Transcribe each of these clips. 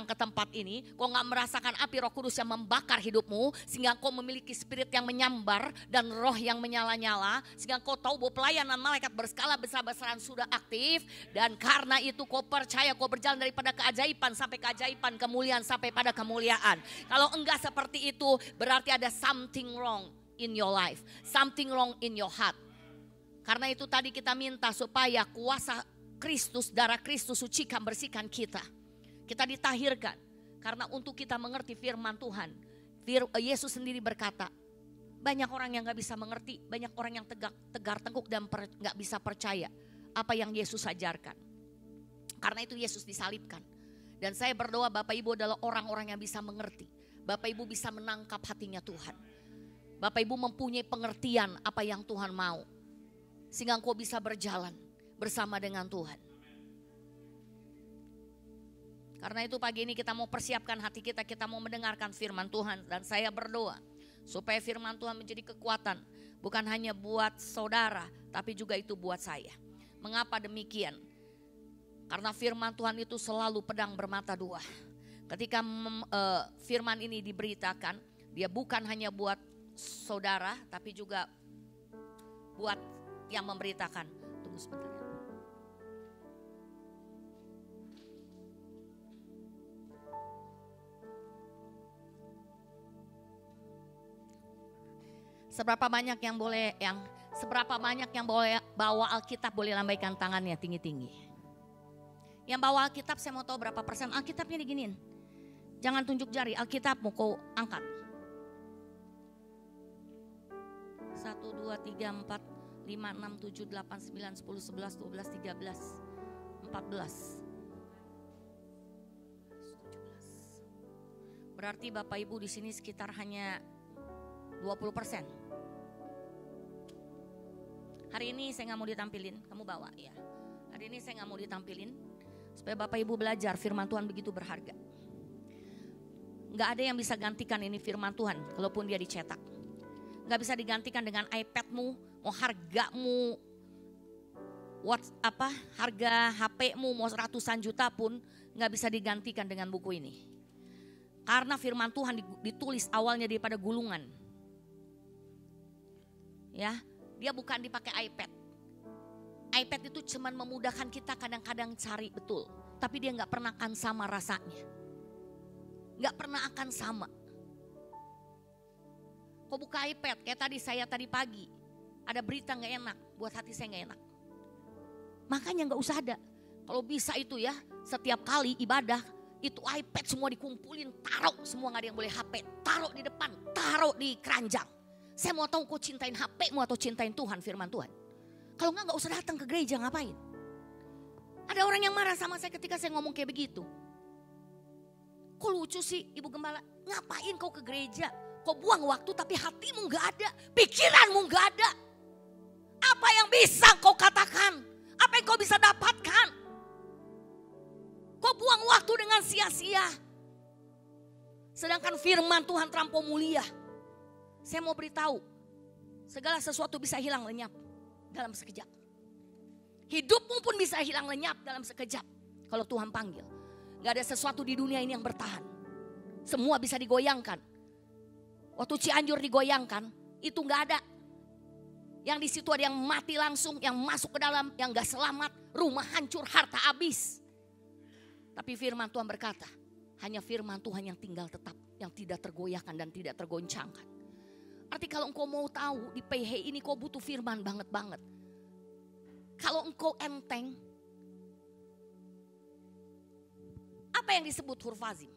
datang ke tempat ini, kau gak merasakan api Roh Kudus yang membakar hidupmu, sehingga kau memiliki spirit yang menyambar dan roh yang menyala-nyala, sehingga kau tahu bahwa pelayanan malaikat berskala besar-besaran sudah aktif, dan karena itu kau percaya kau berjalan daripada keajaiban sampai keajaiban, kemuliaan sampai pada kemuliaan. Kalau enggak seperti itu, berarti ada something wrong in your life, something wrong in your heart. Karena itu tadi kita minta supaya kuasa Kristus, darah Kristus sucikan, bersihkan kita. Kita ditahirkan. Karena untuk kita mengerti firman Tuhan. Yesus sendiri berkata, banyak orang yang gak bisa mengerti. Banyak orang yang tegar tengkuk dan gak bisa percaya apa yang Yesus ajarkan. Karena itu Yesus disalibkan. Dan saya berdoa Bapak Ibu adalah orang-orang yang bisa mengerti. Bapak Ibu bisa menangkap hatinya Tuhan. Bapak Ibu mempunyai pengertian apa yang Tuhan mau. Sehingga engkau bisa berjalan bersama dengan Tuhan. Karena itu pagi ini kita mau persiapkan hati kita, kita mau mendengarkan firman Tuhan. Dan saya berdoa supaya firman Tuhan menjadi kekuatan. Bukan hanya buat saudara, tapi juga itu buat saya. Mengapa demikian? Karena firman Tuhan itu selalu pedang bermata dua. Ketika firman ini diberitakan, dia bukan hanya buat saudara, tapi juga buat yang memberitakan. Tunggu sebentar. Seberapa banyak yang boleh bawa Alkitab boleh lambaikan tangannya tinggi-tinggi. Yang bawa Alkitab saya mau tahu berapa persen. Alkitabnya diginiin. Jangan tunjuk jari, Alkitabmu kau angkat. 1, 2, 3, 4, 5, 6, 7, 8, 9, 10, 11, 12, 13, 14. Berarti Bapak Ibu di sini sekitar hanya 20%. Hari ini saya gak mau ditampilin, kamu bawa ya. Hari ini saya gak mau ditampilin, supaya Bapak Ibu belajar firman Tuhan begitu berharga. Gak ada yang bisa gantikan ini firman Tuhan, kalaupun dia dicetak. Gak bisa digantikan dengan iPadmu, mau hargamu, harga HPmu mau ratusan juta pun gak bisa digantikan dengan buku ini. Karena firman Tuhan ditulis awalnya daripada gulungan. Ya. Dia bukan dipakai iPad. iPad itu cuma memudahkan kita kadang-kadang cari betul. Tapi dia gak pernah akan sama rasanya. Gak pernah akan sama. Kau buka iPad kayak tadi pagi. Ada berita gak enak, buat hati saya gak enak. Makanya gak usah ada. Kalau bisa itu ya, setiap kali ibadah, itu iPad semua dikumpulin, taruh semua gak ada yang boleh HP. Taruh di depan, taruh di keranjang. Saya mau tahu kau cintain HP-mu atau cintain Tuhan, firman Tuhan. Kalau enggak usah datang ke gereja, ngapain? Ada orang yang marah sama saya ketika saya ngomong kayak begitu. Kok lucu sih Ibu Gembala, ngapain kau ke gereja? Kau buang waktu tapi hatimu enggak ada, pikiranmu enggak ada. Apa yang bisa kau katakan? Apa yang kau bisa dapatkan? Kau buang waktu dengan sia-sia. Sedangkan firman Tuhan terlampau mulia. Saya mau beritahu, segala sesuatu bisa hilang lenyap dalam sekejap. Hidupmu pun bisa hilang lenyap dalam sekejap kalau Tuhan panggil. Gak ada sesuatu di dunia ini yang bertahan. Semua bisa digoyangkan. Waktu Cianjur digoyangkan, itu gak ada. Yang di situ ada yang mati langsung, yang masuk ke dalam, yang gak selamat, rumah hancur, harta habis. Tapi firman Tuhan berkata, hanya firman Tuhan yang tinggal tetap, yang tidak tergoyahkan dan tidak tergoncangkan. Arti kalau engkau mau tahu di PH ini kau butuh firman banget. Kalau engkau enteng, apa yang disebut huruf azim?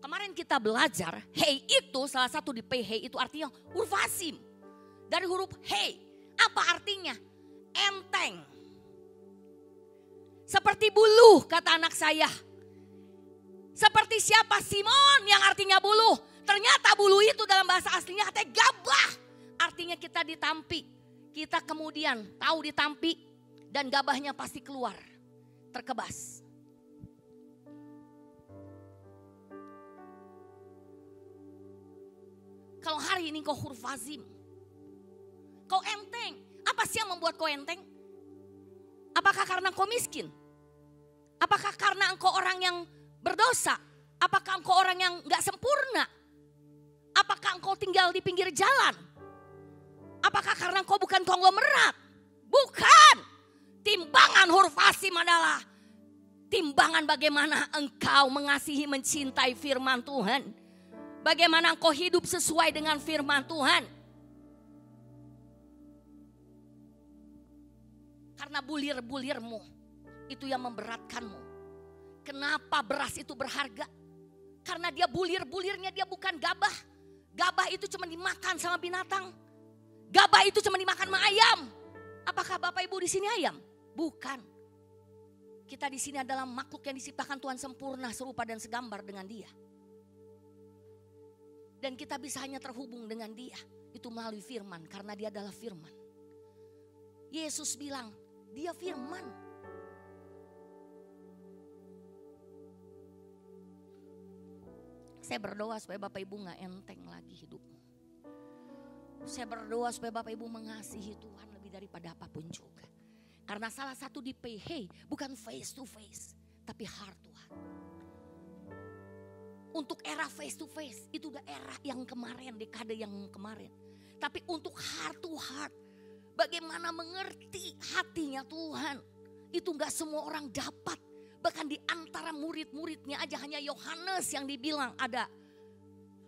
Kemarin kita belajar, hey itu salah satu di PH itu artinya huruf azim. Dari huruf hey, apa artinya? Enteng. Seperti buluh kata anak saya. Seperti siapa? Simon yang artinya buluh. Ternyata bulu itu dalam bahasa aslinya katanya gabah. Artinya kita ditampi. Kita kemudian tahu ditampi dan gabahnya pasti keluar. Terkebas. Kalau hari ini kau huruf azim. Kau enteng. Apa sih yang membuat kau enteng? Apakah karena kau miskin? Apakah karena engkau orang yang berdosa? Apakah engkau orang yang gak sempurna? Apakah engkau tinggal di pinggir jalan? Apakah karena engkau bukan konglomerat? Bukan. Timbangan huruf asim adalah timbangan bagaimana engkau mengasihi, mencintai firman Tuhan. Bagaimana engkau hidup sesuai dengan firman Tuhan. Karena bulir-bulirmu itu yang memberatkanmu. Kenapa beras itu berharga? Karena dia bulir-bulirnya dia bukan gabah. Gabah itu cuma dimakan sama binatang. Gabah itu cuma dimakan sama ayam. Apakah Bapak Ibu di sini ayam? Bukan. Kita di sini adalah makhluk yang diciptakan Tuhan sempurna, serupa dan segambar dengan Dia. Dan kita bisa hanya terhubung dengan Dia. Itu melalui firman, karena Dia adalah firman. Yesus bilang, Dia firman. Saya berdoa supaya Bapak Ibu gak enteng lagi hidupmu. Saya berdoa supaya Bapak Ibu mengasihi Tuhan lebih daripada apapun juga. Karena salah satu di PH bukan face to face, tapi heart to heart. Untuk era face to face itu udah era yang kemarin, dekade yang kemarin. Tapi untuk heart to heart, bagaimana mengerti hatinya Tuhan, itu gak semua orang dapat. Bahkan di antara murid-muridnya aja hanya Yohanes yang dibilang ada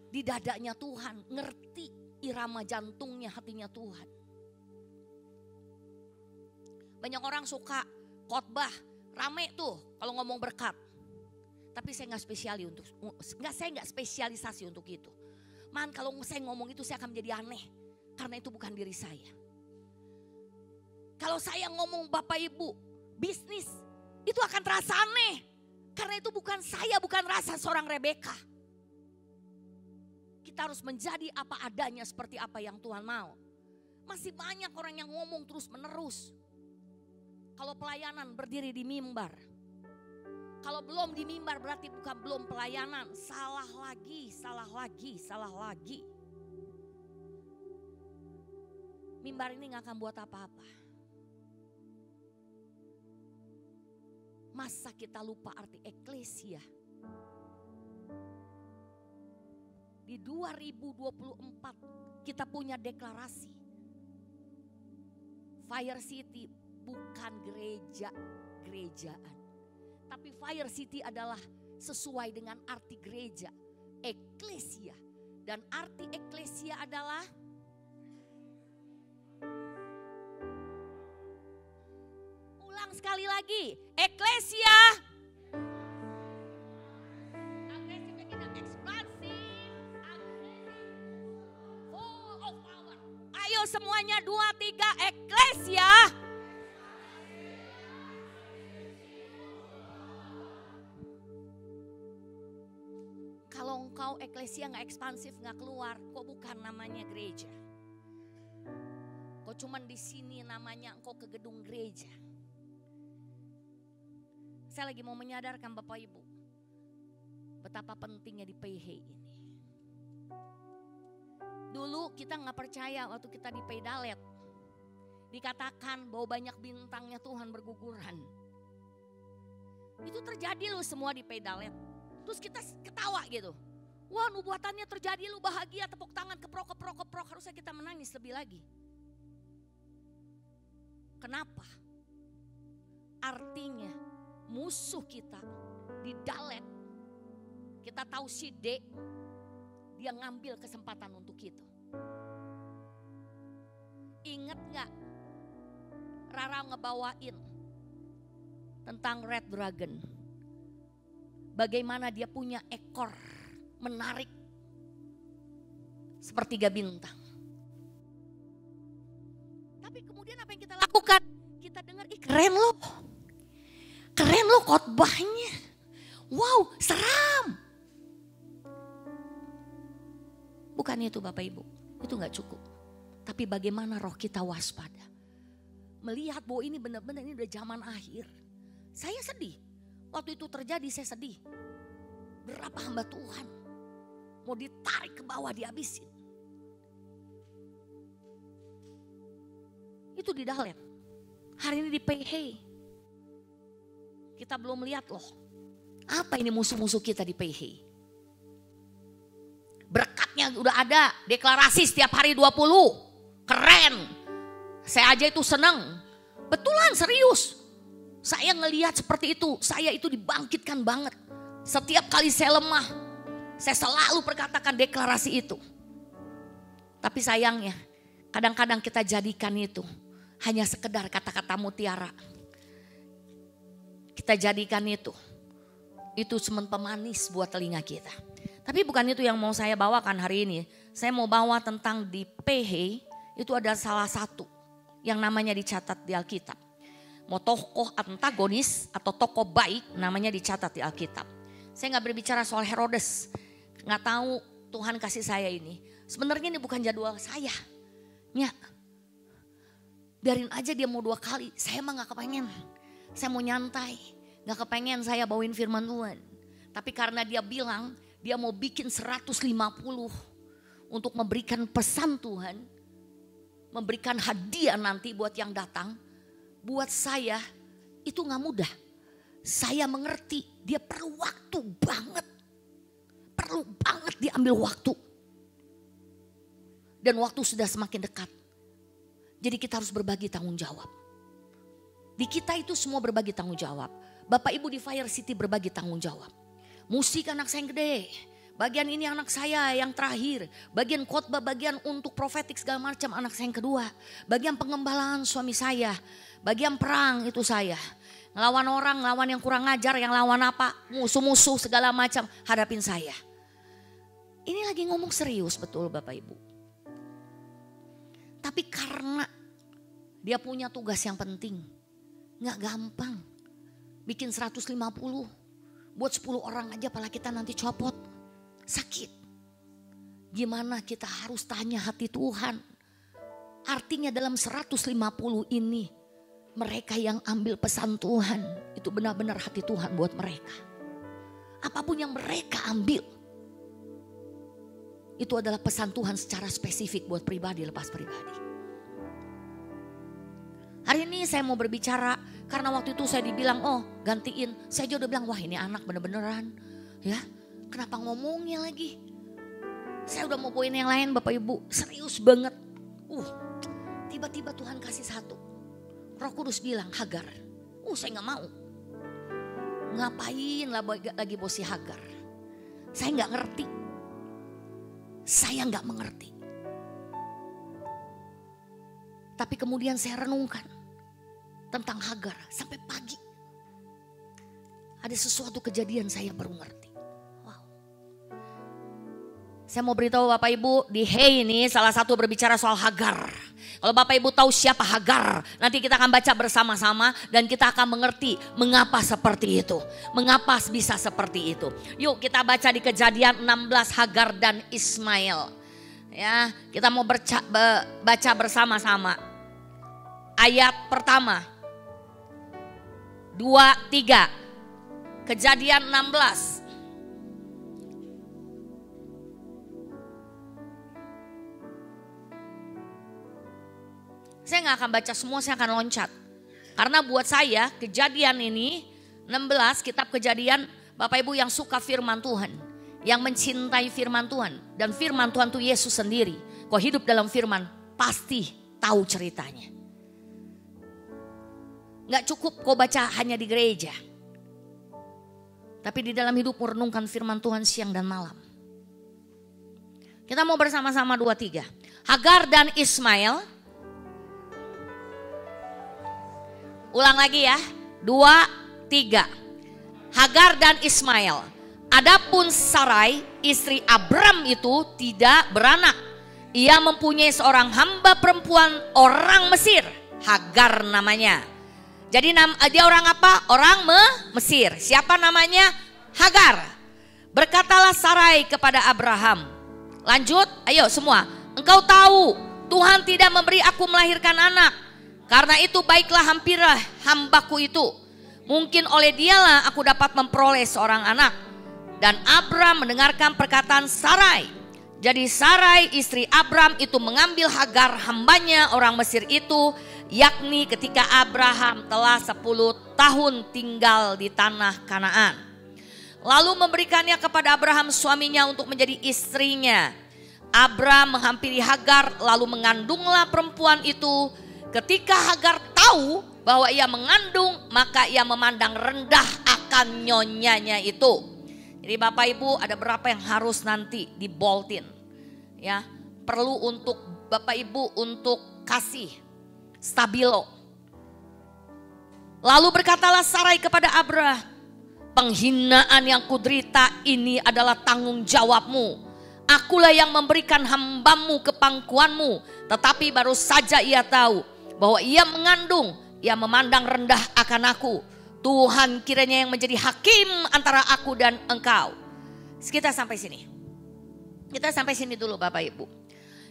di dadanya Tuhan, ngerti irama jantungnya, hatinya Tuhan. Banyak orang suka khotbah, rame tuh kalau ngomong berkat. Tapi saya nggak spesialisasi untuk itu. Man, kalau saya ngomong itu saya akan menjadi aneh, karena itu bukan diri saya. Kalau saya ngomong Bapak Ibu bisnis, itu akan terasa aneh, karena itu bukan saya, bukan rasa seorang Rebeka. Kita harus menjadi apa adanya, seperti apa yang Tuhan mau. Masih banyak orang yang ngomong terus menerus. Kalau pelayanan berdiri di mimbar. Kalau belum di mimbar berarti bukan belum pelayanan. Salah lagi, salah lagi, salah lagi. Mimbar ini gak akan buat apa-apa. Masa kita lupa arti eklesia? Di 2024 kita punya deklarasi. Fire City bukan gereja-gerejaan. Tapi Fire City adalah sesuai dengan arti gereja, eklesia. Dan arti eklesia adalah ulang sekali lagi, eklesia. Full of power. Ayo semuanya 2, 3, eklesia. Kalau engkau eklesia gak ekspansif, gak keluar, kok bukan namanya gereja. Kok cuman di sini namanya engkau ke gedung gereja. Saya lagi mau menyadarkan Bapak Ibu, betapa pentingnya di PH ini. Dulu kita gak percaya waktu kita di Paydalet, dikatakan bahwa banyak bintangnya Tuhan berguguran. Itu terjadi loh semua di Paydalet. Terus kita ketawa gitu. Wah, nubuatannya terjadi, lu bahagia, tepuk tangan, keprok. Harusnya kita menangis lebih lagi. Kenapa? Artinya musuh kita di Dalet, kita tahu si D, dia ngambil kesempatan untuk itu. Ingat gak Rara ngebawain tentang Red Dragon? Bagaimana dia punya ekor menarik sepertiga bintang. Tapi kemudian apa yang kita lakukan? Kita dengar, keren loh. Keren loh khotbahnya. Wow, seram. Bukan itu Bapak Ibu, itu gak cukup. Tapi bagaimana roh kita waspada. Melihat bahwa ini benar-benar ini udah zaman akhir. Saya sedih. Waktu itu terjadi saya sedih. Berapa hamba Tuhan mau ditarik ke bawah, dihabisin. Itu di Dalet. Hari ini di PH. Kita belum lihat loh Apa ini musuh-musuh kita di PH? Berkatnya udah ada, deklarasi setiap hari 20. Keren. Saya aja itu seneng. Betulan, serius. Saya ngelihat seperti itu, saya itu dibangkitkan banget. Setiap kali saya lemah, saya selalu perkatakan deklarasi itu. Tapi sayangnya, kadang-kadang kita jadikan itu hanya sekedar kata-kata mutiara. Kita jadikan itu semen pemanis buat telinga kita. Tapi bukan itu yang mau saya bawakan hari ini. Saya mau bawa tentang di PH, itu ada salah satu yang namanya dicatat di Alkitab. Mau tokoh antagonis atau tokoh baik namanya dicatat di Alkitab. Saya gak berbicara soal Herodes. Gak tahu Tuhan kasih saya ini. Sebenarnya ini bukan jadwal saya. Ya, biarin aja dia mau 2 kali. Saya mah gak kepengen. Saya mau nyantai. Gak kepengen saya bawain firman Tuhan. Tapi karena dia bilang dia mau bikin 150 untuk memberikan pesan Tuhan. Memberikan hadiah nanti buat yang datang. Buat saya itu gak mudah. Saya mengerti dia perlu waktu banget. Perlu banget diambil waktu. Dan waktu sudah semakin dekat. Jadi kita harus berbagi tanggung jawab. Di kita itu semua berbagi tanggung jawab. Bapak Ibu di Fire City berbagi tanggung jawab. Musik anak saya yang gede. Bagian ini anak saya yang terakhir. Bagian khotbah, bagian untuk profetik segala macam anak saya yang kedua. Bagian pengembalaan suami saya. Bagian perang itu saya. Ngelawan orang, ngelawan yang kurang ngajar, yang lawan apa. Musuh-musuh segala macam hadapin saya. Ini lagi ngomong serius betul Bapak Ibu. Tapi karena dia punya tugas yang penting. Gak gampang. Bikin 150. Buat 10 orang aja pala kita nanti copot. Sakit. Gimana kita harus tanya hati Tuhan. Artinya dalam 150 ini. Mereka yang ambil pesan Tuhan. Itu benar-benar hati Tuhan buat mereka. Apapun yang mereka ambil. Itu adalah pesan Tuhan secara spesifik buat pribadi lepas pribadi. Hari ini saya mau berbicara karena waktu itu saya dibilang gantiin. Saya juga udah bilang wah ini anak bener-beneran. Ya kenapa ngomongnya lagi. Saya udah mau poin yang lain Bapak Ibu. Serius banget. Tiba-tiba Tuhan kasih satu. Roh Kudus bilang Hagar. Saya gak mau. Ngapain lah lagi bosi Hagar. Saya gak ngerti. Saya gak mengerti. Tapi kemudian saya renungkan tentang Hagar sampai pagi. Ada sesuatu kejadian saya baru ngerti. Wow. Saya mau beritahu Bapak Ibu di Hey ini salah satu berbicara soal Hagar. Kalau Bapak Ibu tahu siapa Hagar, nanti kita akan baca bersama-sama dan kita akan mengerti mengapa seperti itu. Mengapa bisa seperti itu. Yuk kita baca di Kejadian 16 Hagar dan Ismail. Ya, kita mau baca bersama-sama. Ayat pertama. 2, 3. Kejadian 16. Saya gak akan baca semua, saya akan loncat. Karena buat saya kejadian ini 16 kitab Kejadian, Bapak Ibu yang suka firman Tuhan, yang mencintai firman Tuhan, dan firman Tuhan itu Yesus sendiri. Kau hidup dalam firman pasti tahu ceritanya. Gak cukup kau baca hanya di gereja. Tapi di dalam hidup merenungkan firman Tuhan siang dan malam. Kita mau bersama-sama 2, 3. Hagar dan Ismail. Ulang lagi ya. 2, 3. Hagar dan Ismail. Adapun Sarai istri Abram itu tidak beranak. Ia mempunyai seorang hamba perempuan orang Mesir. Hagar namanya. Jadi dia orang apa? Orang Mesir. Siapa namanya? Hagar. Berkatalah Sarai kepada Abraham. Lanjut, ayo semua. Engkau tahu Tuhan tidak memberi aku melahirkan anak. Karena itu baiklah hampirlah hambaku itu. Mungkin oleh dialah aku dapat memperoleh seorang anak. Dan Abram mendengarkan perkataan Sarai. Jadi Sarai istri Abram itu mengambil Hagar hambanya orang Mesir itu. Yakni ketika Abraham telah 10 tahun tinggal di tanah Kanaan. lalu memberikannya kepada Abraham suaminya untuk menjadi istrinya. Abram menghampiri Hagar lalu mengandunglah perempuan itu. Ketika Hagar tahu bahwa ia mengandung, maka ia memandang rendah akan nyonyanya itu. Jadi Bapak Ibu, ada berapa yang harus nanti diboltin, ya, perlu untuk Bapak Ibu untuk kasih stabilo. Lalu berkatalah Sarai kepada Abram, penghinaan yang kuderita ini adalah tanggung jawabmu. Akulah yang memberikan hambamu ke pangkuanmu. Tetapi baru saja ia tahu bahwa ia mengandung, ia memandang rendah akan aku. Tuhan kiranya yang menjadi hakim antara aku dan engkau. Kita sampai sini. Kita sampai sini dulu Bapak Ibu.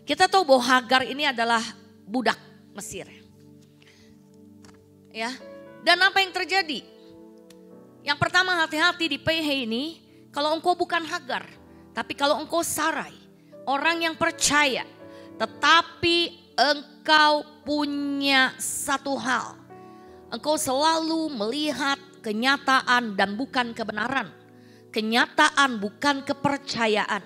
Kita tahu bahwa Hagar ini adalah budak Mesir. Ya. Dan apa yang terjadi? Yang pertama, hati-hati di PH ini, kalau engkau bukan Hagar, tapi kalau engkau Sarai, orang yang percaya, tetapi engkau punya satu hal. Engkau selalu melihat kenyataan dan bukan kebenaran. Kenyataan bukan kepercayaan.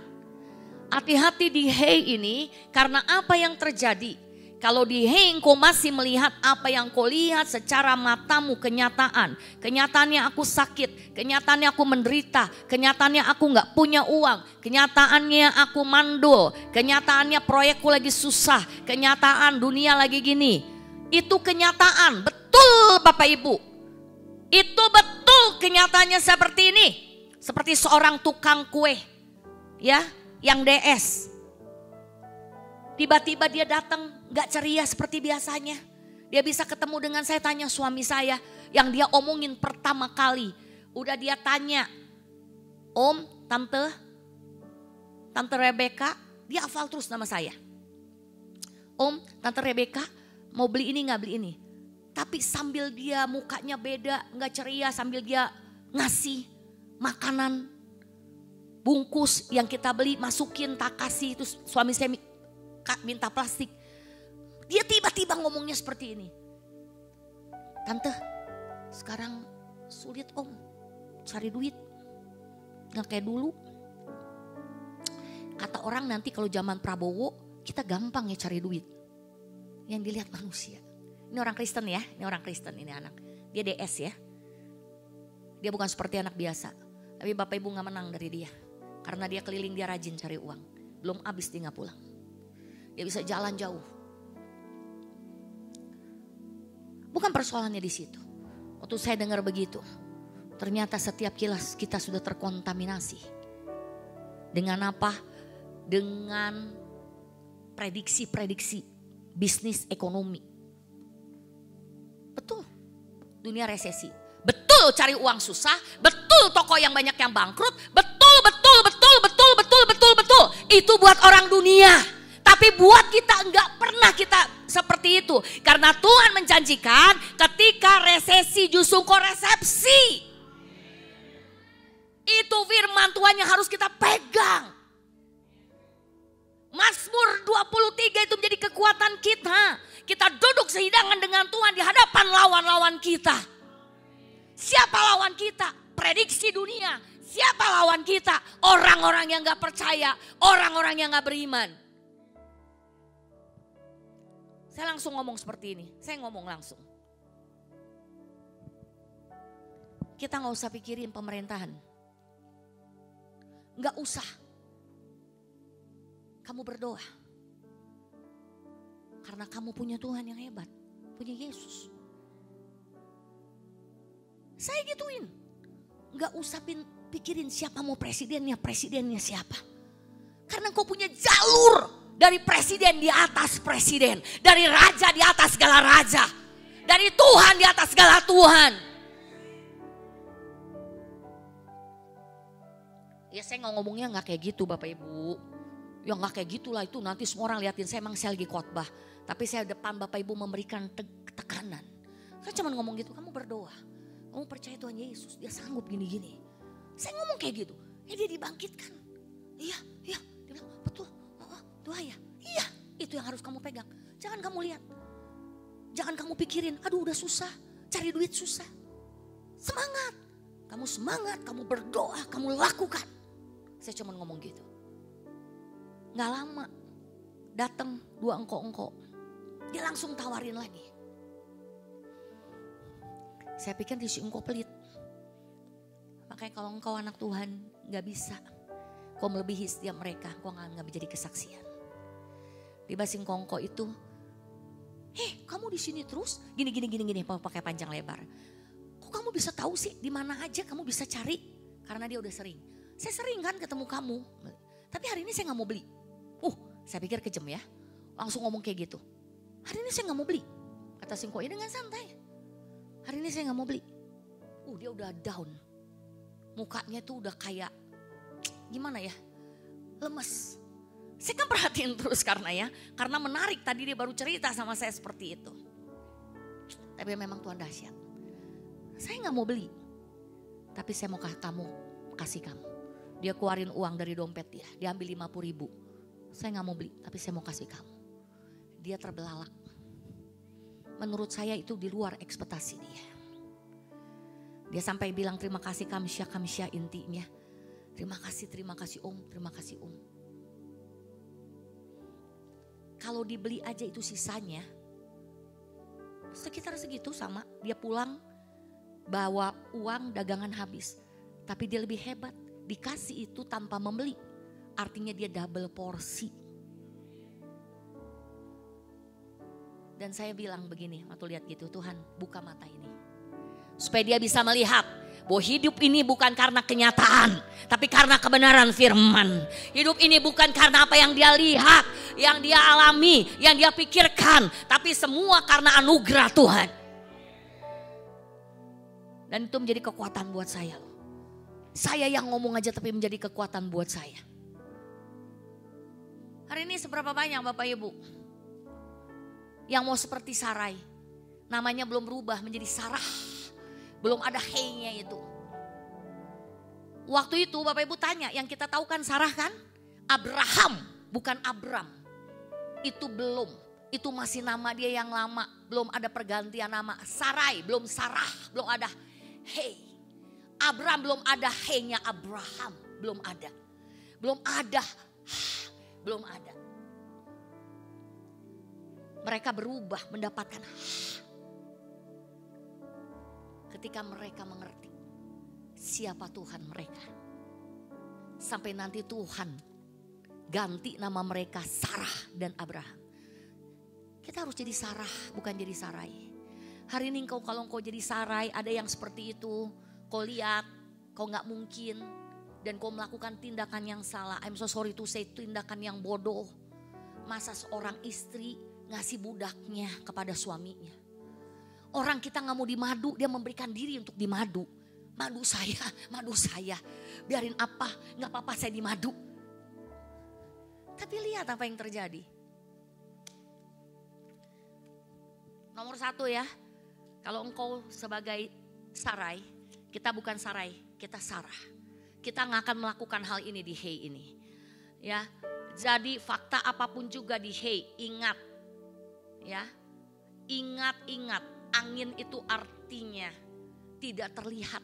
Hati-hati di Hei ini, karena apa yang terjadi? Kalau di Hei engkau masih melihat apa yang kau lihat secara matamu, kenyataan. Kenyataannya aku sakit, kenyataannya aku menderita, kenyataannya aku gak punya uang, kenyataannya aku mandul, kenyataannya proyekku lagi susah, kenyataan dunia lagi gini. Itu kenyataan, betul Bapak Ibu. Itu betul kenyataannya seperti ini. Seperti seorang tukang kue, ya, yang DS. Tiba-tiba dia datang gak ceria seperti biasanya. Dia bisa ketemu dengan saya, tanya suami saya yang dia omongin pertama kali. Udah dia tanya, Om, Tante Rebecca, dia hafal terus nama saya. Om, Tante Rebecca mau beli ini gak beli ini. Tapi sambil dia mukanya beda, gak ceria, sambil dia ngasih makanan bungkus yang kita beli, masukin, tak kasih. Itu suami saya minta plastik. Dia tiba-tiba ngomongnya seperti ini. Tante, sekarang sulit Om cari duit. Gak kayak dulu. Kata orang nanti kalau zaman Prabowo kita gampang ya cari duit. Yang dilihat manusia. Ini orang Kristen ya, ini orang Kristen, ini anak. Dia DS ya. Dia bukan seperti anak biasa. Tapi Bapak Ibu gak menang dari dia. Karena dia keliling, dia rajin cari uang. Belum habis dia gak pulang. Dia bisa jalan jauh. Bukan persoalannya di situ. Waktu saya dengar begitu, ternyata setiap kilas kita sudah terkontaminasi. Dengan apa? Dengan prediksi-prediksi bisnis ekonomi. Betul, dunia resesi. Betul, cari uang susah. Betul, toko yang banyak yang bangkrut. Betul. Itu buat orang dunia. Tapi buat kita enggak pernah kita seperti itu. Karena Tuhan menjanjikan ketika resesi justru kau resepsi. Itu firman Tuhan yang harus kita pegang. Mazmur 23 itu menjadi kekuatan kita. Kita duduk sehidangan dengan Tuhan di hadapan lawan-lawan kita. Siapa lawan kita? Prediksi dunia. Siapa lawan kita? Orang-orang yang gak percaya. Orang-orang yang gak beriman. Saya langsung ngomong seperti ini. Saya ngomong langsung. Kita gak usah pikirin pemerintahan. Gak usah. Kamu berdoa. Karena kamu punya Tuhan yang hebat. Punya Yesus. Saya gituin. Gak usah pikirin siapa mau presidennya siapa. Karena kau punya jalur dari presiden di atas presiden. Dari raja di atas segala raja. Dari Tuhan di atas segala Tuhan. Ya saya ngomongnya gak kayak gitu Bapak Ibu. Ya gak kayak gitulah, itu nanti semua orang liatin saya, emang saya lagi khotbah. Tapi saya depan Bapak Ibu memberikan tekanan. Saya cuma ngomong gitu, kamu berdoa. Kamu percaya Tuhan Yesus, dia sanggup gini-gini. Saya ngomong kayak gitu, ya dia dibangkitkan. Iya, dia bilang betul, doa ya. Iya, itu yang harus kamu pegang. Jangan kamu lihat, jangan kamu pikirin, aduh udah susah, cari duit susah. Semangat, Kamu semangat, kamu berdoa, kamu lakukan. Saya cuma ngomong gitu. Gak lama, datang 2 engkau-engkau. Dia langsung tawarin lagi. Saya pikir di si engkau pelit. Makanya kalau engkau anak Tuhan gak bisa. Kau melebihi setiap mereka, kau gak menjadi kesaksian. Di basing kongko itu, kamu di sini terus gini pakai panjang lebar. Kok kamu bisa tahu sih di mana aja kamu bisa cari? Karena dia udah sering. Saya sering kan ketemu kamu. Tapi hari ini saya nggak mau beli. Saya pikir kejam ya. Langsung ngomong kayak gitu. Hari ini saya nggak mau beli. Kata Singko dengan santai. Hari ini saya nggak mau beli. Dia udah down. Mukanya tuh udah kayak gimana ya? Lemes. Saya kan perhatiin terus karena menarik tadi dia baru cerita sama saya seperti itu. Tapi memang Tuhan dahsyat. Saya gak mau beli. Tapi saya mau kasih kamu. Dia keluarin uang dari dompet dia. Dia ambil 50.000. Saya gak mau beli tapi saya mau kasih kamu. Dia terbelalak. Menurut saya itu di luar ekspektasi dia. Dia sampai bilang terima kasih Kamsya intinya. Terima kasih Om, terima kasih Om. Kalau dibeli aja itu sisanya sekitar segitu sama. Dia pulang bawa uang dagangan habis. Tapi dia lebih hebat. Dikasih itu tanpa membeli. Artinya dia double porsi. Dan saya bilang begini waktu lihat gitu. Tuhan buka mata ini. Supaya dia bisa melihat bahwa hidup ini bukan karena kenyataan, tapi karena kebenaran firman. Hidup ini bukan karena apa yang dia lihat, yang dia alami, yang dia pikirkan, tapi semua karena anugerah Tuhan. Dan itu menjadi kekuatan buat saya loh. Saya yang ngomong aja tapi menjadi kekuatan buat saya. Hari ini seberapa banyak Bapak Ibu yang mau seperti Sarai, namanya belum berubah menjadi Sarah. Belum ada hey-nya itu. Waktu itu Bapak Ibu tanya, yang kita tahu kan Sarah kan? Abraham, bukan Abram. Itu belum, itu masih nama dia yang lama. Belum ada pergantian nama. Sarai, belum Sarah, belum ada hey. Abram belum ada hey-nya Abraham, belum ada. Belum ada, belum ada. Mereka berubah mendapatkan ketika mereka mengerti siapa Tuhan mereka. Sampai nanti Tuhan ganti nama mereka Sarah dan Abraham. Kita harus jadi Sarah bukan jadi Sarai. Hari ini kalau engkau jadi Sarai ada yang seperti itu. Kau lihat kau gak mungkin. Dan kau melakukan tindakan yang salah. I'm so sorry to say tindakan yang bodoh. Masa seorang istri ngasih budaknya kepada suaminya. Orang kita gak mau dimadu, dia memberikan diri untuk dimadu. Madu saya. Biarin apa, gak apa-apa saya dimadu. Tapi lihat apa yang terjadi. Nomor 1 ya, kalau engkau sebagai Sarai, kita bukan Sarai, kita Sarah. Kita gak akan melakukan hal ini di hey ini. Ya, jadi fakta apapun juga di hey, ingat. Ya, ingat. Angin itu artinya tidak terlihat.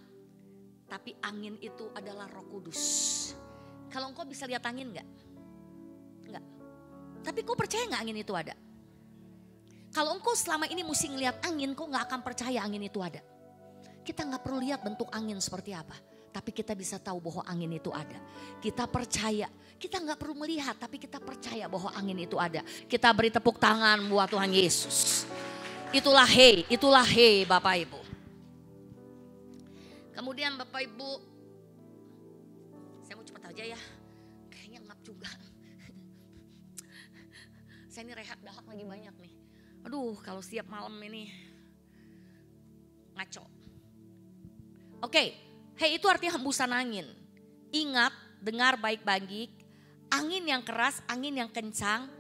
Tapi angin itu adalah Roh Kudus. Kalau engkau bisa lihat angin enggak? Enggak. Tapi kau percaya enggak angin itu ada? Kalau engkau selama ini mesti ngelihat angin, kau enggak akan percaya angin itu ada. Kita enggak perlu lihat bentuk angin seperti apa. Tapi kita bisa tahu bahwa angin itu ada. Kita percaya. Kita enggak perlu melihat, tapi kita percaya bahwa angin itu ada. Kita beri tepuk tangan buat Tuhan Yesus. Itulah hey Bapak Ibu. Kemudian Bapak Ibu, saya mau cepat aja ya. Kayaknya ngap juga. Saya ini rehat dahak lagi banyak nih. Aduh kalau setiap malam ini ngaco. Oke, hey itu artinya hembusan angin. Ingat, dengar baik-baik. Angin yang keras, angin yang kencang,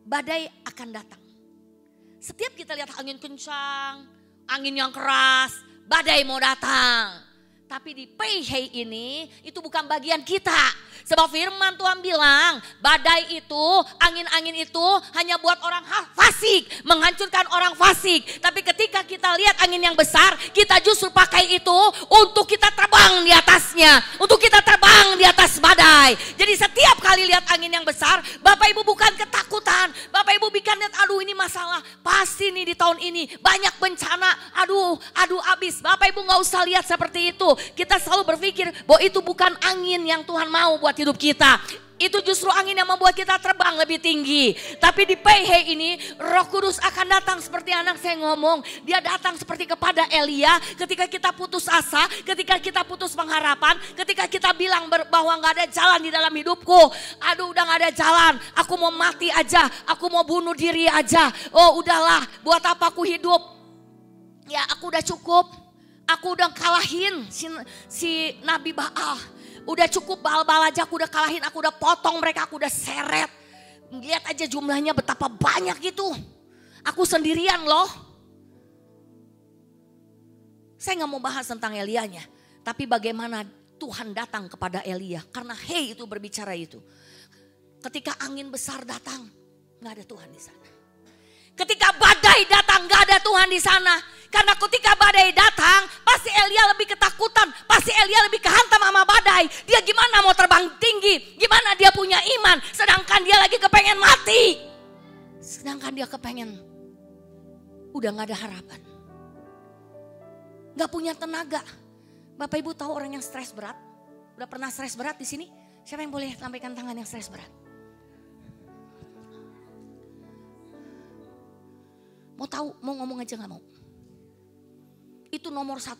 badai akan datang. Setiap kita lihat angin kencang, angin yang keras, badai mau datang. Tapi di Peihei ini itu bukan bagian kita. Sebab firman Tuhan bilang badai itu, angin-angin itu hanya buat orang fasik, menghancurkan orang fasik. Tapi ketika kita lihat angin yang besar, kita justru pakai itu untuk kita terbang di atasnya. Untuk kita terbang di atas badai. Jadi setiap kali lihat angin yang besar, Bapak Ibu bukan ketakutan. Bapak Ibu bukan lihat aduh ini masalah. Pasti nih di tahun ini banyak bencana. Aduh habis. Bapak Ibu gak usah lihat seperti itu. Kita selalu berpikir bahwa itu bukan angin yang Tuhan mau buat hidup kita. Itu justru angin yang membuat kita terbang lebih tinggi. Tapi di Peihei ini Roh Kudus akan datang seperti anak saya ngomong. Dia datang seperti kepada Elia ketika kita putus asa, ketika kita putus pengharapan, ketika kita bilang bahwa gak ada jalan di dalam hidupku. Aduh udah gak ada jalan, aku mau mati aja, aku mau bunuh diri aja. Oh udahlah, buat apa aku hidup? Ya aku udah cukup. Aku udah kalahin si Nabi Baal. Udah cukup Baal-Baal aja aku udah kalahin. Aku udah potong mereka, aku udah seret. Lihat aja jumlahnya betapa banyak itu. Aku sendirian loh. Saya gak mau bahas tentang Elianya. Tapi bagaimana Tuhan datang kepada Elia. Karena Hei itu berbicara itu. Ketika angin besar datang, gak ada Tuhan di sana. Ketika badai datang gak ada Tuhan di sana. Karena ketika badai datang pasti Elia lebih ketakutan. Pasti Elia lebih kehantam sama badai. Dia gimana mau terbang tinggi. Gimana dia punya iman. Sedangkan dia lagi kepengen mati. Sedangkan dia kepengen. Udah gak ada harapan. Gak punya tenaga. Bapak Ibu tahu orang yang stres berat? Udah pernah stres berat di sini? Siapa yang boleh lambaikan tangan yang stres berat? Mau tahu, mau ngomong aja gak mau. Itu nomor 1.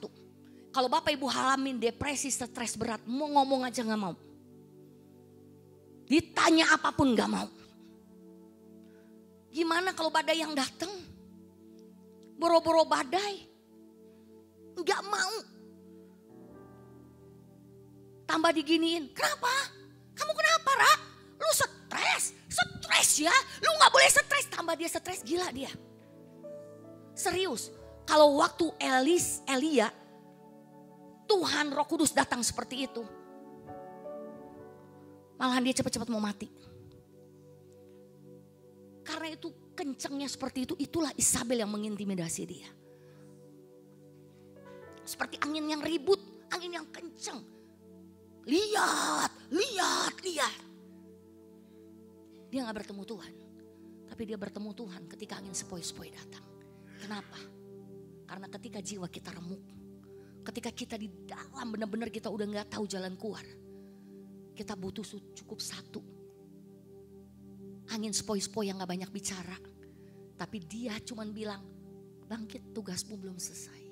Kalau Bapak Ibu halamin depresi, stres berat, mau ngomong aja gak mau. Ditanya apapun gak mau. Gimana kalau badai yang datang? Boro-boro badai. Gak mau. Tambah diginiin, kenapa? Kamu kenapa Ra? Lu stres? Stres ya? Lu gak boleh stres, tambah dia stres, gila dia. Serius, kalau waktu Elia, Tuhan Roh Kudus datang seperti itu. Malahan dia cepat-cepat mau mati. Karena itu kencangnya seperti itu, itulah Isabel yang mengintimidasi dia. Seperti angin yang ribut, angin yang kencang. Lihat. Dia gak bertemu Tuhan. Tapi dia bertemu Tuhan ketika angin sepoi-sepoi datang. Kenapa? Karena ketika jiwa kita remuk, ketika kita di dalam benar-benar kita udah gak tahu jalan keluar, kita butuh cukup 1. Angin sepoi-sepoi yang gak banyak bicara, tapi dia cuman bilang, bangkit tugasmu belum selesai.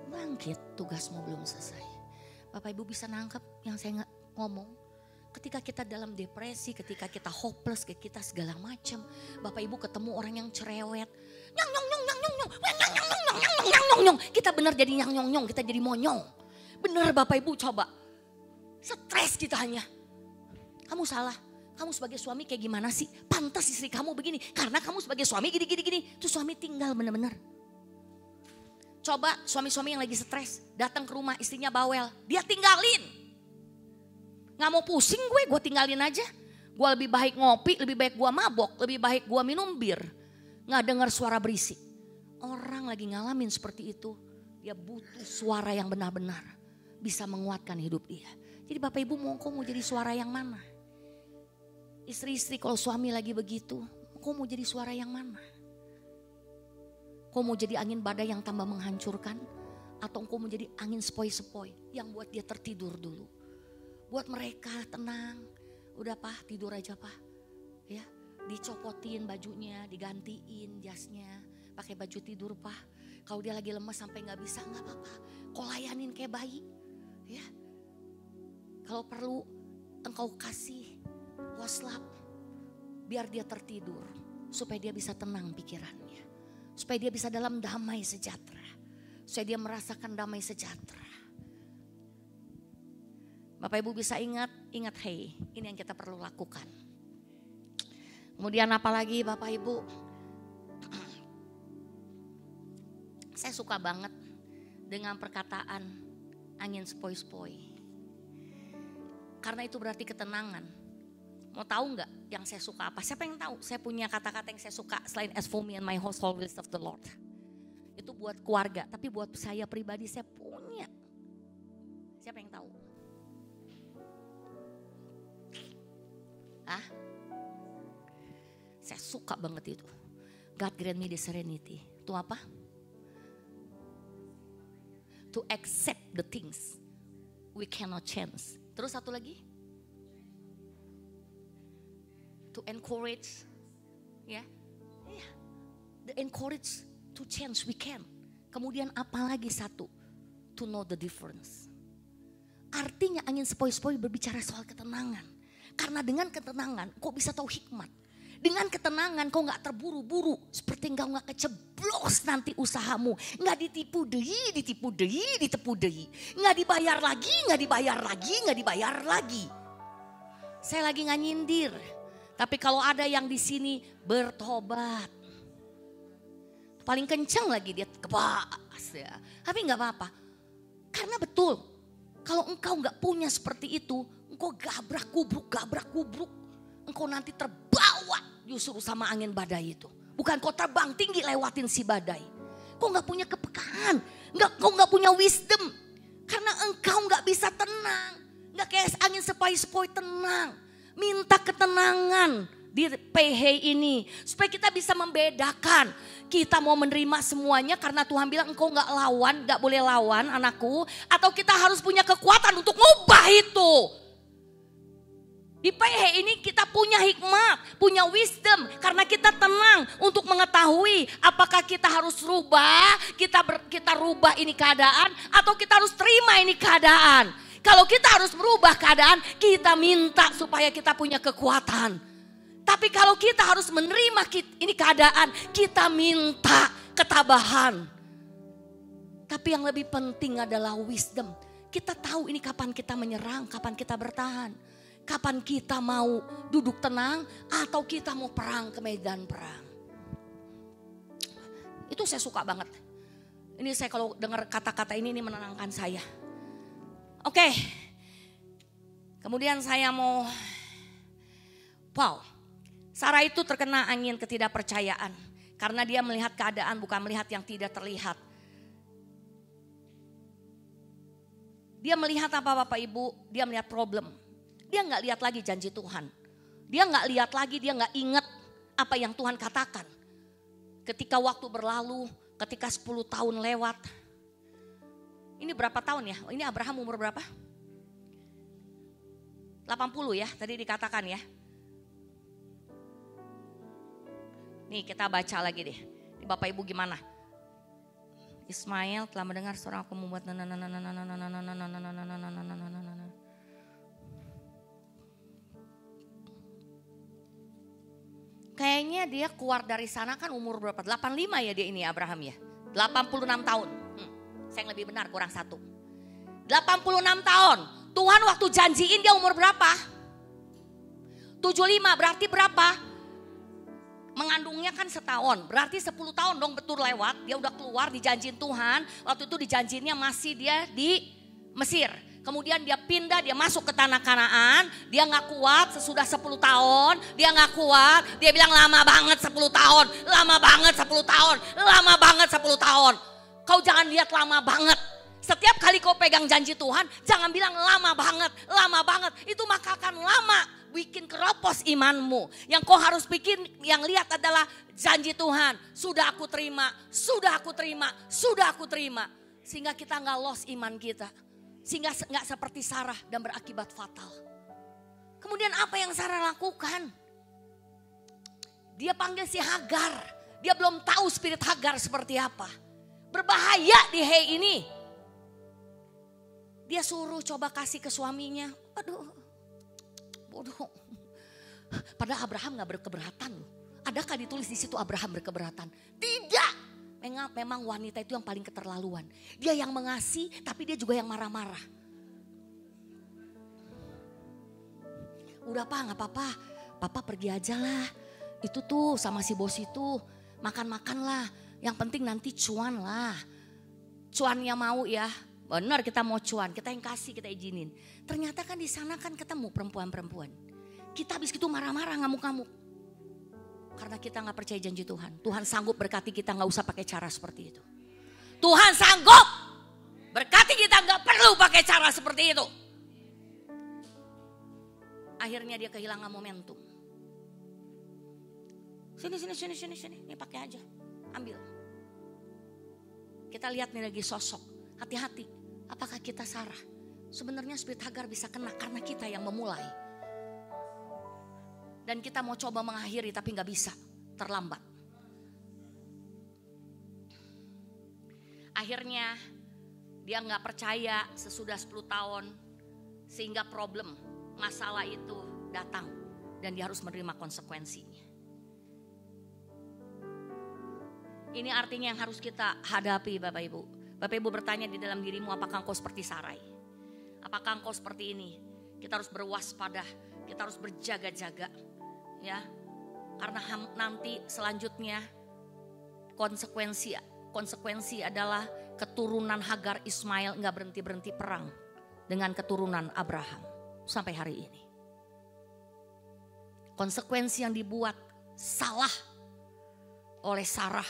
Bangkit tugasmu belum selesai. Bapak Ibu bisa nangkep yang saya ngomong? Ketika kita dalam depresi, ketika kita hopeless, kita segala macam, Bapak Ibu ketemu orang yang cerewet, nyong. Kita benar jadi nyong, kita jadi monyong. Benar Bapak Ibu coba. Stres kita hanya. Kamu salah. Kamu sebagai suami kayak gimana sih? Pantas istri kamu begini. Karena kamu sebagai suami gini. Tuh suami tinggal benar-benar. Coba suami-suami yang lagi stres datang ke rumah istrinya bawel. Dia tinggalin. Gak mau pusing gue tinggalin aja. Gue lebih baik ngopi, lebih baik gue mabok, lebih baik gue minum bir. Gak dengar suara berisik. Orang lagi ngalamin seperti itu. Dia butuh suara yang benar-benar bisa menguatkan hidup dia. Jadi Bapak Ibu mau jadi suara yang mana? Istri-istri kalau suami lagi begitu, kau mau jadi suara yang mana? Kau mau jadi angin badai yang tambah menghancurkan? Atau kau mau jadi angin sepoi-sepoi yang buat dia tertidur dulu? Buat mereka tenang, udah Pak tidur aja Pak, ya dicopotin bajunya, digantiin jasnya, pakai baju tidur Pak. Kalau dia lagi lemas sampai nggak bisa nggak apa-apa, kau layanin kayak bayi, ya. Kalau perlu engkau kasih waslap, biar dia tertidur, supaya dia bisa tenang pikirannya, supaya dia bisa dalam damai sejahtera, supaya dia merasakan damai sejahtera. Bapak Ibu bisa ingat Hei, ini yang kita perlu lakukan. Kemudian apalagi Bapak Ibu, saya suka banget dengan perkataan angin sepoi-sepoi. Karena itu berarti ketenangan. Mau tahu nggak yang saya suka apa? Siapa yang tahu? Saya punya kata-kata yang saya suka selain as for me and my household will serve the Lord. Itu buat keluarga, tapi buat saya pribadi saya punya. Siapa yang tahu? Saya suka banget itu. God grant me the serenity. Itu apa? To accept the things we cannot change. Terus satu lagi? To encourage. Ya. Yeah. The encourage to change we can. Kemudian apa lagi satu? To know the difference. Artinya angin sepoi-sepoi berbicara soal ketenangan. Karena dengan ketenangan kau bisa tahu hikmat. Dengan ketenangan kau gak terburu-buru. Seperti engkau gak keceblos nanti usahamu. Gak ditipu deui, ditipu deui. Gak dibayar lagi. Saya lagi gak nyindir. Tapi kalau ada yang di sini bertobat. Paling kencang lagi dia kebas ya. Tapi gak apa-apa. Karena betul. Kalau engkau gak punya seperti itu. Engkau gabrak kubruk. Engkau nanti terbawa justru sama angin badai itu. Bukan kau terbang tinggi lewatin si badai. Kau gak punya kepekaan. Kau gak punya wisdom. Karena engkau gak bisa tenang. Gak kayak angin sepoi-sepoi tenang. Minta ketenangan di PH ini. Supaya kita bisa membedakan. Kita mau menerima semuanya karena Tuhan bilang engkau gak lawan. Gak boleh lawan anakku. Atau kita harus punya kekuatan untuk ngubah itu. Di PH ini kita punya hikmat, punya wisdom. Karena kita tenang untuk mengetahui apakah kita harus rubah, kita rubah ini keadaan. Atau kita harus terima ini keadaan. Kalau kita harus merubah keadaan, kita minta supaya kita punya kekuatan. Tapi kalau kita harus menerima ini keadaan, kita minta ketabahan. Tapi yang lebih penting adalah wisdom. Kita tahu ini kapan kita menyerang, kapan kita bertahan. Kapan kita mau duduk tenang atau kita mau perang ke medan perang. Itu saya suka banget. Ini saya kalau dengar kata-kata ini menenangkan saya. Oke. Kemudian saya mau, Sarah itu terkena angin ketidakpercayaan. Karena dia melihat keadaan bukan melihat yang tidak terlihat. Dia melihat apa Bapak Ibu? Dia melihat problem. Dia gak lihat lagi janji Tuhan. Dia gak lihat lagi, dia gak ingat apa yang Tuhan katakan. Ketika waktu berlalu, ketika 10 tahun lewat. Ini berapa tahun ya? Ini Abraham umur berapa? 80 ya, tadi dikatakan ya. Nih kita baca lagi deh. Bapak Ibu gimana? Ismail telah mendengar seorang aku membuat kayaknya dia keluar dari sana kan umur berapa? 85 ya dia ini Abraham ya. 86 tahun. Saya yang lebih benar kurang 1. 86 tahun. Tuhan waktu janjiin dia umur berapa? 75 berarti berapa? Mengandungnya kan setahun. Berarti 10 tahun dong betul lewat. Dia udah keluar dijanjiin Tuhan. Waktu itu dijanjiinnya masih dia di Mesir. Kemudian dia pindah, dia masuk ke tanah Kanaan. Dia gak kuat sesudah 10 tahun. Dia gak kuat. Dia bilang lama banget 10 tahun. Lama banget 10 tahun. Lama banget 10 tahun. Kau jangan lihat lama banget. Setiap kali kau pegang janji Tuhan. Jangan bilang lama banget. Lama banget. Itu maka akan lama. Bikin keropos imanmu. Yang kau harus pikir, yang lihat adalah janji Tuhan. Sudah aku terima. Sudah aku terima. Sudah aku terima. Sehingga kita gak lost iman kita. Sehingga gak seperti Sarah dan berakibat fatal. Kemudian apa yang Sarah lakukan? Dia panggil si Hagar. Dia belum tahu spirit Hagar seperti apa. Berbahaya di Hei ini. Dia suruh coba kasih ke suaminya. Aduh, bodoh. Padahal Abraham gak berkeberatan. Adakah ditulis di situ Abraham berkeberatan? Tidak. Memang wanita itu yang paling keterlaluan. Dia yang mengasihi tapi dia juga yang marah-marah. Udah Pak gak apa-apa. Papa pergi aja lah. Itu tuh sama si bos itu. Makan-makan lah. Yang penting nanti cuan lah. cuannya mau ya. Benar kita mau cuan, kita yang kasih, kita izinin. Ternyata kan di sana kan ketemu perempuan-perempuan. Kita habis gitu marah-marah, ngamuk-ngamuk. Karena kita gak percaya janji Tuhan. Tuhan sanggup berkati kita, gak usah pakai cara seperti itu. Tuhan sanggup berkati kita, gak perlu pakai cara seperti itu. Akhirnya dia kehilangan momentum. Sini. Ini pakai aja, ambil. Kita lihat nih lagi sosok, hati-hati. Apakah kita Sarah? Sebenarnya spirit Hagar bisa kena karena kita yang memulai. Dan kita mau coba mengakhiri tapi gak bisa, terlambat. Akhirnya dia gak percaya sesudah 10 tahun. Sehingga problem, masalah itu datang. Dan dia harus menerima konsekuensinya. Ini artinya yang harus kita hadapi Bapak Ibu. Bapak Ibu bertanya di dalam dirimu, apakah engkau seperti Sarai? Apakah engkau seperti ini? Kita harus berwaspada, kita harus berjaga-jaga. Ya, karena nanti selanjutnya konsekuensi adalah keturunan Hagar Ismail gak berhenti-berhenti perang dengan keturunan Abraham sampai hari ini. Konsekuensi yang dibuat salah oleh Sarah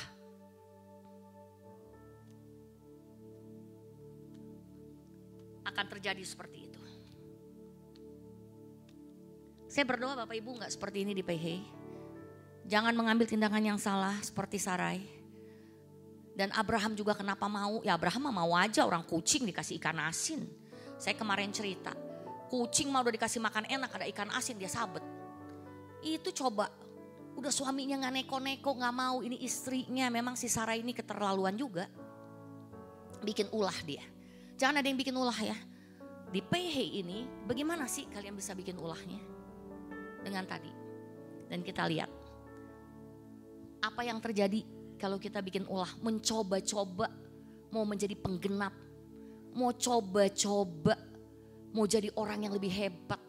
akan terjadi seperti itu. Saya berdoa Bapak Ibu gak seperti ini di PH. Jangan mengambil tindakan yang salah seperti Sarai. Dan Abraham juga kenapa mau? Ya Abraham mau aja, orang kucing dikasih ikan asin. Saya kemarin cerita, kucing mau udah dikasih makan enak, ada ikan asin dia sabet. Itu coba, udah suaminya gak neko-neko, gak mau, ini istrinya. Memang si Sarai ini keterlaluan juga. Bikin ulah dia. Jangan ada yang bikin ulah ya. Di PH ini bagaimana sih kalian bisa bikin ulahnya? Dengan tadi. Dan kita lihat. Apa yang terjadi kalau kita bikin ulah. Mencoba-coba mau menjadi penggenap. Mau coba-coba mau jadi orang yang lebih hebat.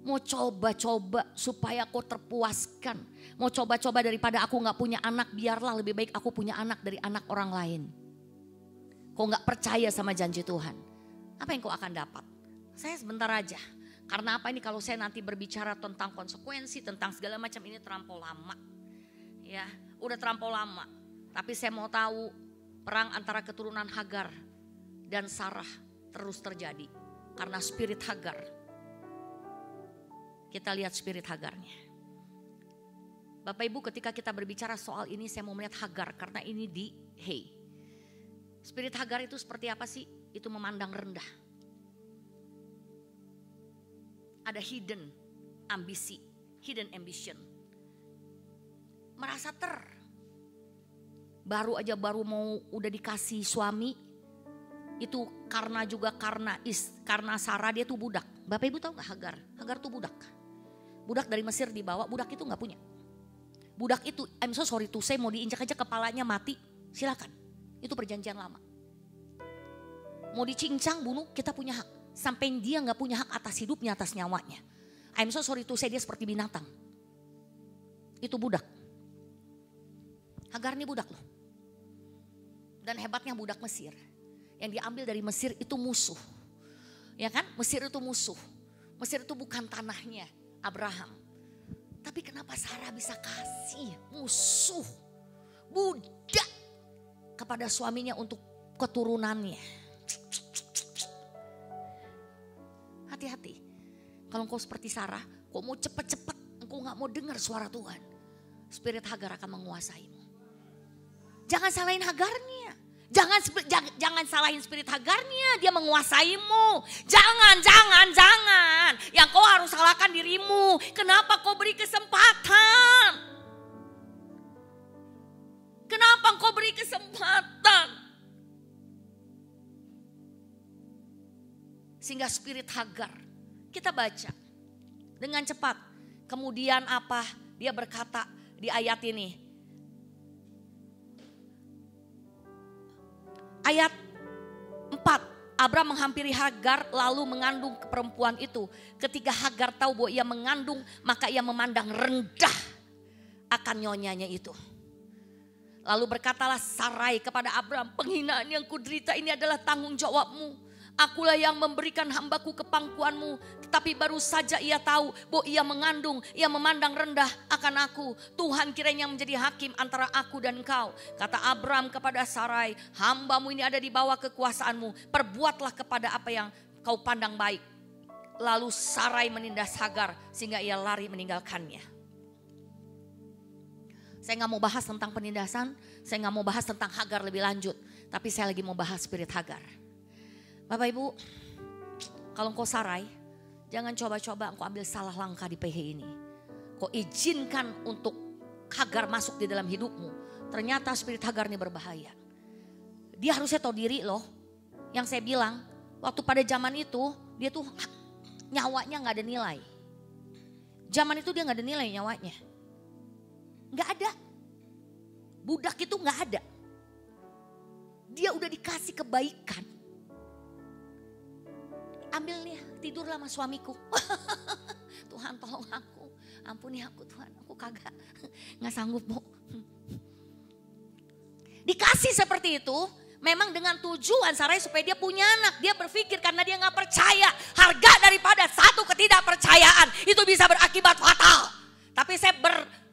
Mau coba-coba supaya kau terpuaskan. Mau coba-coba daripada aku gak punya anak, biarlah lebih baik aku punya anak dari anak orang lain. Kau gak percaya sama janji Tuhan. Apa yang kau akan dapat? Saya sebentar aja. Karena apa ini kalau saya nanti berbicara tentang konsekuensi, tentang segala macam ini terlampau lama. Ya, udah terlampau lama. Tapi saya mau tahu perang antara keturunan Hagar dan Sarah terus terjadi. Karena spirit Hagar. Kita lihat spirit Hagarnya. Bapak Ibu ketika kita berbicara soal ini saya mau melihat Hagar karena ini di Hey. Spirit Hagar itu seperti apa sih? Itu memandang rendah. Ada hidden ambisi, hidden ambition. Merasa baru mau udah dikasih suami. Itu karena Sarah dia tuh budak. Bapak Ibu tahu gak Hagar? Hagar tuh budak. Budak dari Mesir dibawa, budak itu gak punya. Budak itu, I'm so sorry to say, mau diinjak aja kepalanya mati, silakan. Itu perjanjian lama. Mau dicincang, bunuh, kita punya hak. Sampai dia gak punya hak atas hidupnya, atas nyawanya. I'm so sorry to say dia seperti binatang. Itu budak. Hagar ini budak loh. Dan hebatnya budak Mesir. Yang diambil dari Mesir itu musuh. Ya kan? Mesir itu musuh. Mesir itu bukan tanahnya Abraham. Tapi kenapa Sarah bisa kasih musuh budak kepada suaminya untuk keturunannya? Hati-hati. Kalau engkau seperti Sarah, kau mau cepat-cepat, engkau gak mau dengar suara Tuhan. Spirit Hagar akan menguasaimu. Jangan salahin Hagarnya. Jangan salahin spirit Hagarnya, dia menguasaimu. Jangan. Yang kau harus salahkan dirimu. Kenapa kau beri kesempatan? Kenapa kau beri kesempatan? Sehingga spirit Hagar, kita baca dengan cepat. Kemudian apa? Dia berkata di ayat ini. Ayat 4, Abram menghampiri Hagar lalu mengandung perempuan itu. Ketika Hagar tahu bahwa ia mengandung, maka ia memandang rendah akan nyonyanya itu. Lalu berkatalah Sarai kepada Abram, penghinaan yang kuderita ini adalah tanggung jawabmu. Akulah yang memberikan hambaku ke pangkuanmu. Tetapi baru saja ia tahu bahwa ia mengandung, ia memandang rendah akan aku. Tuhan kiranya menjadi hakim antara aku dan engkau. Kata Abram kepada Sarai, hambamu ini ada di bawah kekuasaanmu. Perbuatlah kepada apa yang kau pandang baik. Lalu Sarai menindas Hagar sehingga ia lari meninggalkannya. Saya gak mau bahas tentang penindasan, saya gak mau bahas tentang Hagar lebih lanjut. Tapi saya lagi mau bahas spirit Hagar. Bapak Ibu, kalau engkau Sarai, jangan coba-coba engkau ambil salah langkah di PH ini. Kau izinkan untuk Hagar masuk di dalam hidupmu. Ternyata spirit Hagar ini berbahaya. Dia harusnya tahu diri loh. Yang saya bilang, waktu pada zaman itu, dia tuh nyawanya gak ada nilai. Zaman itu dia gak ada nilai nyawanya. Gak ada. Budak itu gak ada. Dia udah dikasih kebaikan. Ambil nih, tidurlah sama suamiku. Tuhan tolong aku, ampuni aku Tuhan, aku kagak, gak sanggup Bu. Dikasih seperti itu, memang dengan tujuan Sarai supaya dia punya anak. Dia berpikir karena dia gak percaya, harga daripada satu ketidakpercayaan itu bisa berakibat fatal. Tapi saya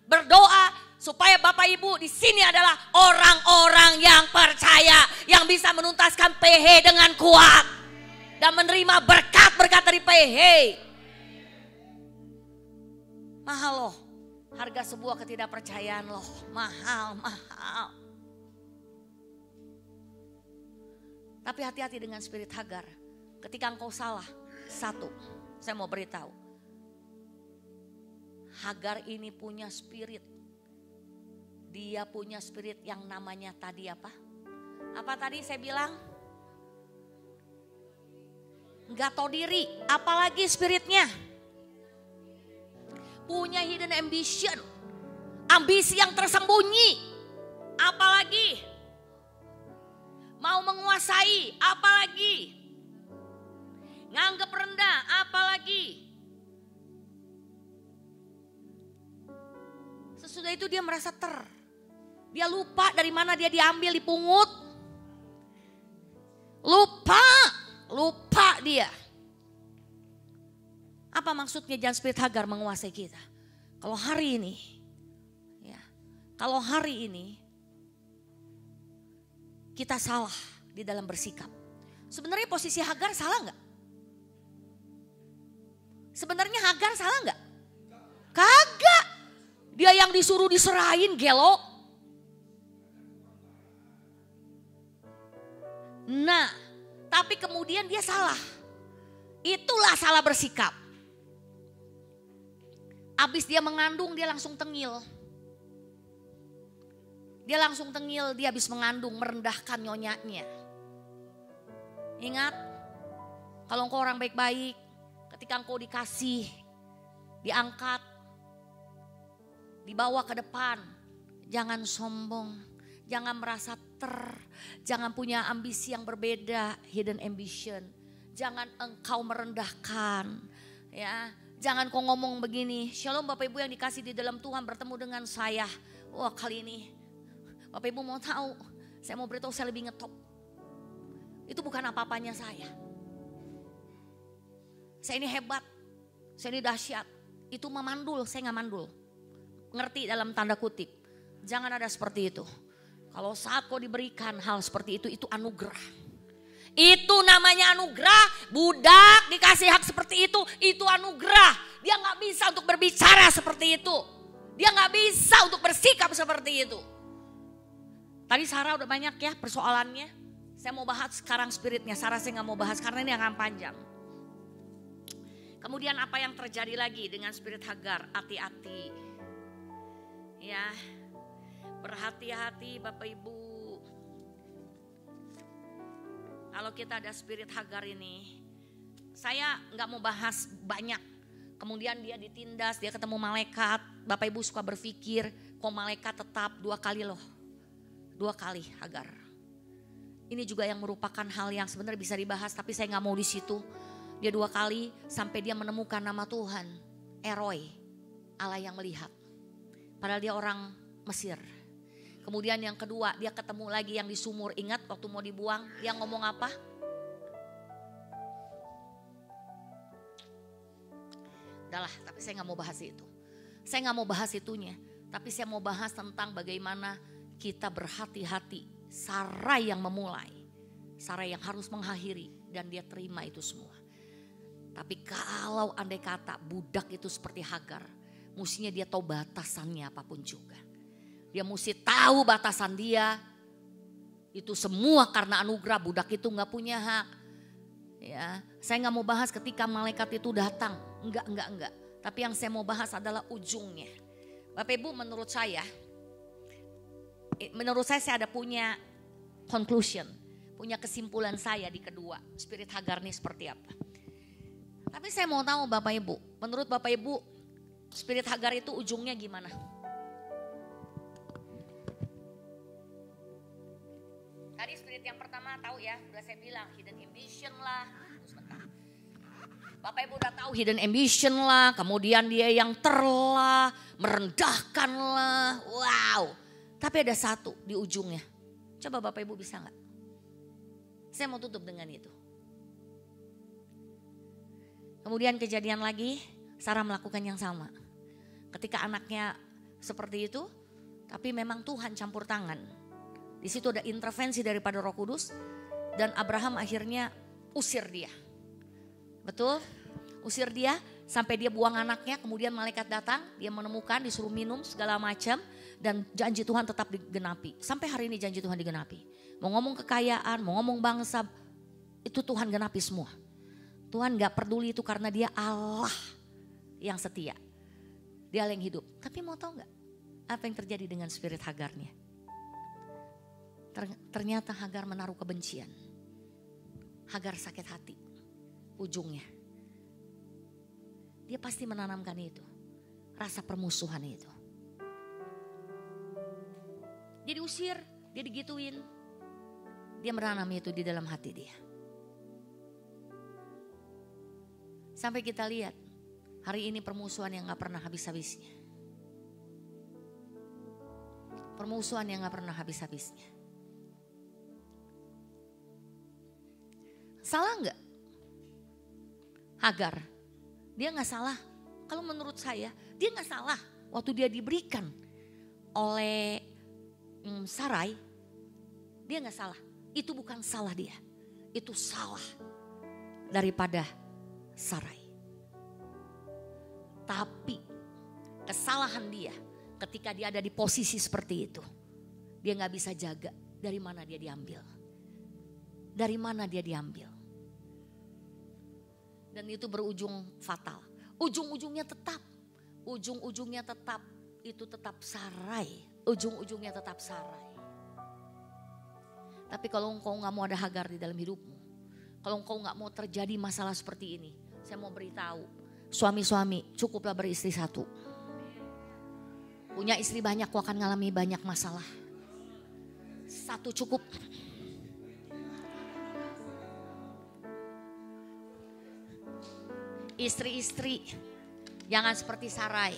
berdoa supaya Bapak Ibu di sini adalah orang-orang yang percaya, yang bisa menuntaskan PH dengan kuat. Dan menerima berkat-berkat dari PH. Mahal loh. Harga sebuah ketidakpercayaan loh. Mahal. Tapi hati-hati dengan spirit Hagar. Ketika engkau salah. Satu, saya mau beritahu. Hagar ini punya spirit. Dia punya spirit yang namanya tadi apa? Apa tadi saya bilang? Gak tahu diri, apalagi spiritnya. Punya hidden ambition. Ambisi yang tersembunyi. Apalagi. Mau menguasai, apalagi. Nganggep rendah, apalagi. Sesudah itu dia merasa dia lupa dari mana dia diambil, dipungut. Lupa dia. Apa maksudnya jangan spirit Hagar menguasai kita? Kalau hari ini, kita salah di dalam bersikap. Sebenarnya posisi Hagar salah nggak? Sebenarnya Hagar salah nggak? Kagak. Dia yang disuruh diserahin gelo. Nah. Tapi kemudian dia salah. Itulah salah bersikap. Abis dia mengandung dia langsung tengil. Dia habis mengandung merendahkan nyonyanya. Ingat, kalau engkau orang baik-baik, ketika engkau dikasih, diangkat, dibawa ke depan, jangan sombong. Jangan merasa jangan punya ambisi yang berbeda, hidden ambition. Jangan engkau merendahkan, ya. Jangan kau ngomong begini, shalom Bapak Ibu yang dikasih di dalam Tuhan bertemu dengan saya. Wah kali ini, Bapak Ibu mau tahu, saya mau beritahu saya lebih ngetop. Itu bukan apa-apanya saya. Saya ini hebat, saya ini dahsyat. Itu memandul, saya gak mandul. Ngerti dalam tanda kutip, jangan ada seperti itu. Kalau saat kau diberikan hal seperti itu anugerah. Itu namanya anugerah. Budak dikasih hak seperti itu anugerah. Dia gak bisa untuk berbicara seperti itu. Dia gak bisa untuk bersikap seperti itu. Tadi Sarah udah banyak ya persoalannya. Saya mau bahas sekarang spiritnya. Sarah saya gak mau bahas karena ini akan panjang. Kemudian apa yang terjadi lagi dengan spirit Hagar? Hati-hati. Ya. Berhati-hati Bapak Ibu. Kalau kita ada spirit Hagar ini, saya gak mau bahas banyak. Kemudian dia ditindas, dia ketemu malaikat. Bapak Ibu suka berpikir, kok malaikat tetap 2 kali loh. 2 kali Hagar. Ini juga yang merupakan hal yang sebenarnya bisa dibahas, tapi saya gak mau di situ. Dia 2 kali sampai dia menemukan nama Tuhan, Eroi, Allah yang melihat. Padahal dia orang Mesir. Kemudian yang kedua, dia ketemu lagi yang di sumur. Ingat waktu mau dibuang, dia ngomong apa? Udahlah, tapi saya gak mau bahas itu. Saya gak mau bahas itunya. Tapi saya mau bahas tentang bagaimana kita berhati-hati. Sarai yang memulai. Sarai yang harus mengakhiri. Dan dia terima itu semua. Tapi kalau andai kata budak itu seperti Hagar. Mestinya dia tahu batasannya apapun juga. Dia mesti tahu batasan dia. Itu semua karena anugerah, budak itu gak punya hak. Ya, saya gak mau bahas ketika malaikat itu datang. Enggak. Tapi yang saya mau bahas adalah ujungnya. Bapak Ibu, menurut saya ada punya conclusion. Punya kesimpulan saya di kedua. Spirit Hagar ini seperti apa. Tapi saya mau tahu Bapak Ibu. Menurut Bapak Ibu, Spirit Hagar itu ujungnya gimana? Tadi spirit yang pertama tahu ya, udah saya bilang hidden ambition lah. Bapak Ibu udah tahu hidden ambition lah, kemudian dia yang terlah, merendahkan lah, wow. Tapi ada satu di ujungnya, coba Bapak Ibu bisa gak? Saya mau tutup dengan itu. Kemudian kejadian lagi, Sarah melakukan yang sama. Ketika anaknya seperti itu, tapi memang Tuhan campur tangan. Di situ ada intervensi daripada Roh Kudus dan Abraham akhirnya usir dia. Betul? Usir dia sampai dia buang anaknya, kemudian malaikat datang, dia menemukan, disuruh minum segala macam dan janji Tuhan tetap digenapi. Sampai hari ini janji Tuhan digenapi. Mau ngomong kekayaan, mau ngomong bangsa, itu Tuhan genapi semua. Tuhan gak peduli itu karena dia Allah yang setia. Dia Allah yang hidup. Tapi mau tahu gak apa yang terjadi dengan spirit Hagarnya? Ternyata Hagar menaruh kebencian. Hagar sakit hati. Ujungnya. Dia pasti menanamkan itu. Rasa permusuhan itu. Dia diusir, dia digituin. Dia menanam itu di dalam hati dia. Sampai kita lihat hari ini permusuhan yang gak pernah habis-habisnya. Permusuhan yang gak pernah habis-habisnya. Salah gak? Hagar, dia gak salah. Kalau menurut saya, dia gak salah. Waktu dia diberikan oleh Sarai, dia gak salah. Itu bukan salah dia. Itu salah daripada Sarai. Tapi kesalahan dia ketika dia ada di posisi seperti itu. Dia gak bisa jaga dari mana dia diambil. Dari mana dia diambil. Dan itu berujung fatal. Ujung-ujungnya tetap itu tetap Sarai. Ujung-ujungnya tetap Sarai. Tapi kalau engkau gak mau ada Hagar di dalam hidupmu. Kalau engkau gak mau terjadi masalah seperti ini. Saya mau beritahu. Suami-suami cukuplah beristri satu. Punya istri banyak kau akan ngalami banyak masalah. Satu cukup. Istri-istri jangan seperti Sarai.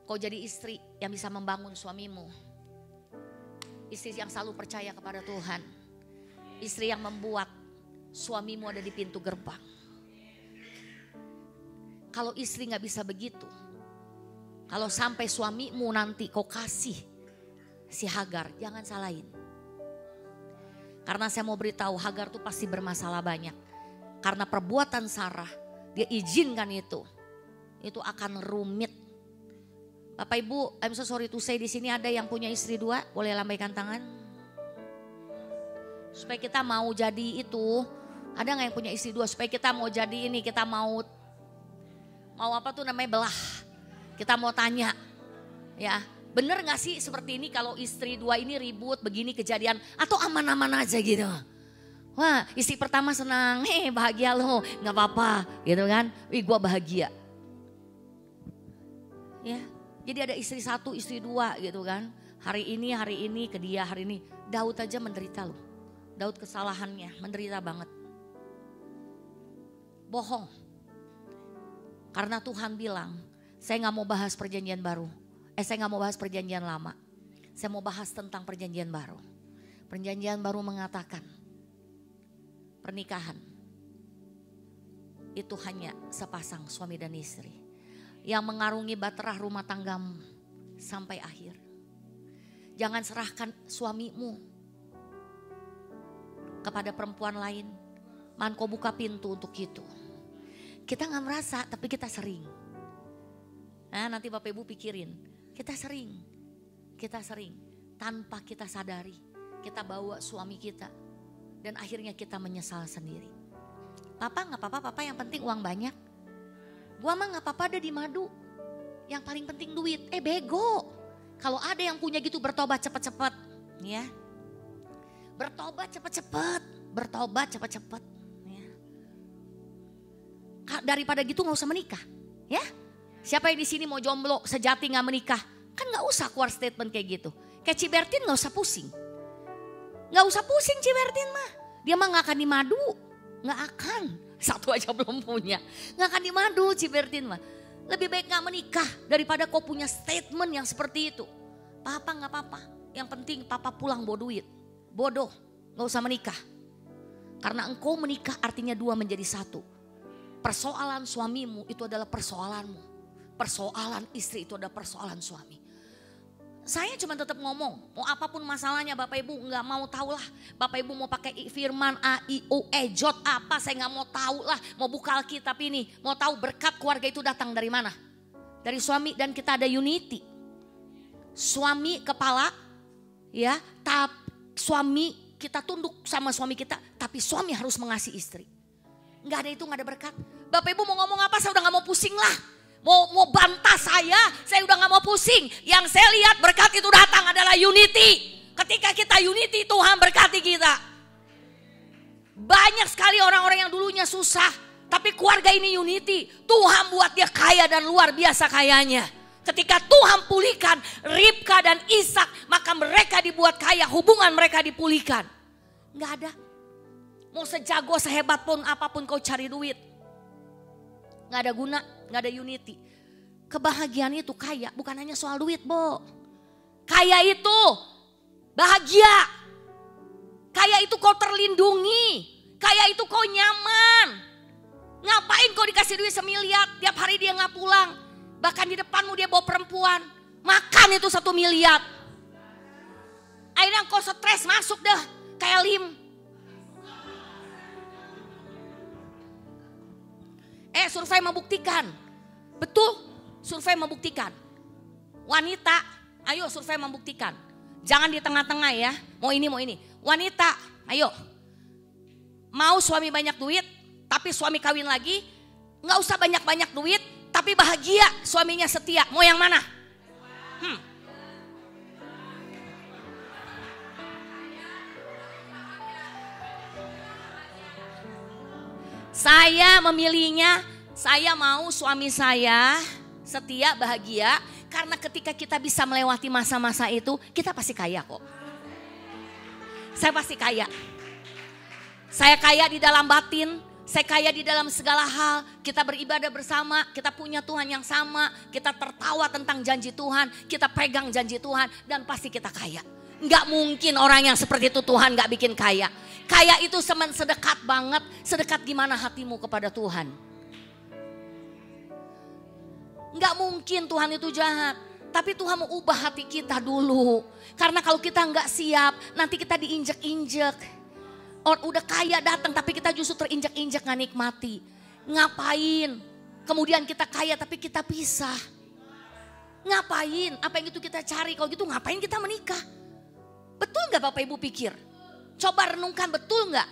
Kau jadi istri yang bisa membangun suamimu. Istri yang selalu percaya kepada Tuhan. Istri yang membuat suamimu ada di pintu gerbang. Kalau istri gak bisa begitu. Kalau sampai suamimu nanti kau kasih si Hagar, jangan salahin. Karena saya mau beritahu Hagar tuh pasti bermasalah banyak. Karena perbuatan Sarah, dia izinkan itu. Itu akan rumit. Bapak Ibu, I'm so sorry to say di sini ada yang punya istri dua, boleh lambaikan tangan. Supaya kita mau jadi itu, ada gak yang punya istri dua? Supaya kita mau jadi ini, kita mau apa tuh namanya belah. Kita mau tanya, ya bener gak sih seperti ini kalau istri dua ini ribut begini kejadian atau aman-aman aja gitu. Wah istri pertama senang, bahagia loh, gak apa-apa gitu kan. Wih gue bahagia. Ya, jadi ada istri satu, istri dua gitu kan. Hari ini ke dia, hari ini. Daud aja menderita loh. Daud kesalahannya menderita banget. Bohong. Karena Tuhan bilang, saya gak mau bahas perjanjian baru. Saya gak mau bahas perjanjian lama. Saya mau bahas tentang perjanjian baru. Perjanjian baru mengatakan pernikahan itu hanya sepasang suami dan istri yang mengarungi bahtera rumah tanggamu sampai akhir. Jangan serahkan suamimu kepada perempuan lain. Man kau buka pintu untuk itu. Kita gak merasa tapi kita sering. Nah, nanti Bapak Ibu pikirin. Kita sering tanpa kita sadari. Kita bawa suami kita dan akhirnya kita menyesal sendiri. Papa gak apa-apa, papa yang penting uang banyak. Gua mah gak apa-apa ada di madu. Yang paling penting duit. Bego. Kalau ada yang punya gitu bertobat cepet-cepet. Ya. Bertobat cepet-cepet. Ya. Daripada gitu gak usah menikah. Ya. Siapa yang di sini mau jomblo sejati gak menikah? Kan gak usah keluar statement kayak gitu. Kayak Cibertin gak usah pusing. Gak usah pusing Cibertin mah. Dia mah gak akan di madu. Gak akan. Satu aja belum punya. Gak akan di madu Cibertin mah. Lebih baik gak menikah daripada kau punya statement yang seperti itu. Papa gak apa-apa. Yang penting papa pulang bawa duit. Bodoh. Gak usah menikah. Karena engkau menikah artinya dua menjadi satu. Persoalan suamimu itu adalah persoalanmu. Persoalan istri itu adalah persoalan suami. Saya cuma tetap ngomong, mau apapun masalahnya Bapak Ibu nggak mau tahu lah. Bapak Ibu mau pakai firman A, I, U, E, J, apa saya nggak mau tahu lah. Mau buka Alkitab ini, mau tahu berkat keluarga itu datang dari mana? Dari suami dan kita ada unity. Suami kepala, ya, suami kita tunduk sama suami kita, tapi suami harus mengasihi istri. Nggak ada itu, nggak ada berkat. Bapak Ibu mau ngomong apa saya udah nggak mau pusing lah. Mau bantah saya udah gak mau pusing. Yang saya lihat berkat itu datang adalah unity. Ketika kita unity Tuhan berkati kita. Banyak sekali orang-orang yang dulunya susah. Tapi keluarga ini unity. Tuhan buat dia kaya dan luar biasa kayanya. Ketika Tuhan pulihkan Ribka dan Ishak, maka mereka dibuat kaya, hubungan mereka dipulihkan. Gak ada. Mau sejago sehebat pun apapun kau cari duit. Gak ada guna, gak ada unity. Kebahagiaan itu kaya bukan hanya soal duit, Bo. Kaya itu bahagia. Kaya itu kau terlindungi. Kaya itu kau nyaman. Ngapain kau dikasih duit 1 miliar, tiap hari dia gak pulang. Bahkan di depanmu dia bawa perempuan. Makan itu 1 miliar. Akhirnya kau stres masuk dah kayak Lim. Survei membuktikan. Betul, survei membuktikan. Wanita, ayo survei membuktikan. Jangan di tengah-tengah ya, mau ini. Wanita, ayo. Mau suami banyak duit, tapi suami kawin lagi. Gak usah banyak-banyak duit, tapi bahagia suaminya setia. Mau yang mana? Saya memilihnya. Saya mau suami saya setia, bahagia. Karena ketika kita bisa melewati masa-masa itu, kita pasti kaya kok. Saya pasti kaya. Saya kaya di dalam batin, saya kaya di dalam segala hal. Kita beribadah bersama, kita punya Tuhan yang sama. Kita tertawa tentang janji Tuhan, kita pegang janji Tuhan dan pasti kita kaya. Nggak mungkin orang yang seperti itu Tuhan nggak bikin kaya. Kaya itu sedekat banget, sedekat gimana hatimu kepada Tuhan. Nggak mungkin Tuhan itu jahat, tapi Tuhan mau ubah hati kita dulu. Karena kalau kita nggak siap, nanti kita diinjek-injek. Udah kaya datang, tapi kita justru terinjek-injek nggak nikmati. Ngapain? Kemudian kita kaya, tapi kita pisah. Ngapain? Apa yang itu kita cari? Kalau gitu ngapain kita menikah? Betul nggak Bapak Ibu pikir? Coba renungkan, betul nggak?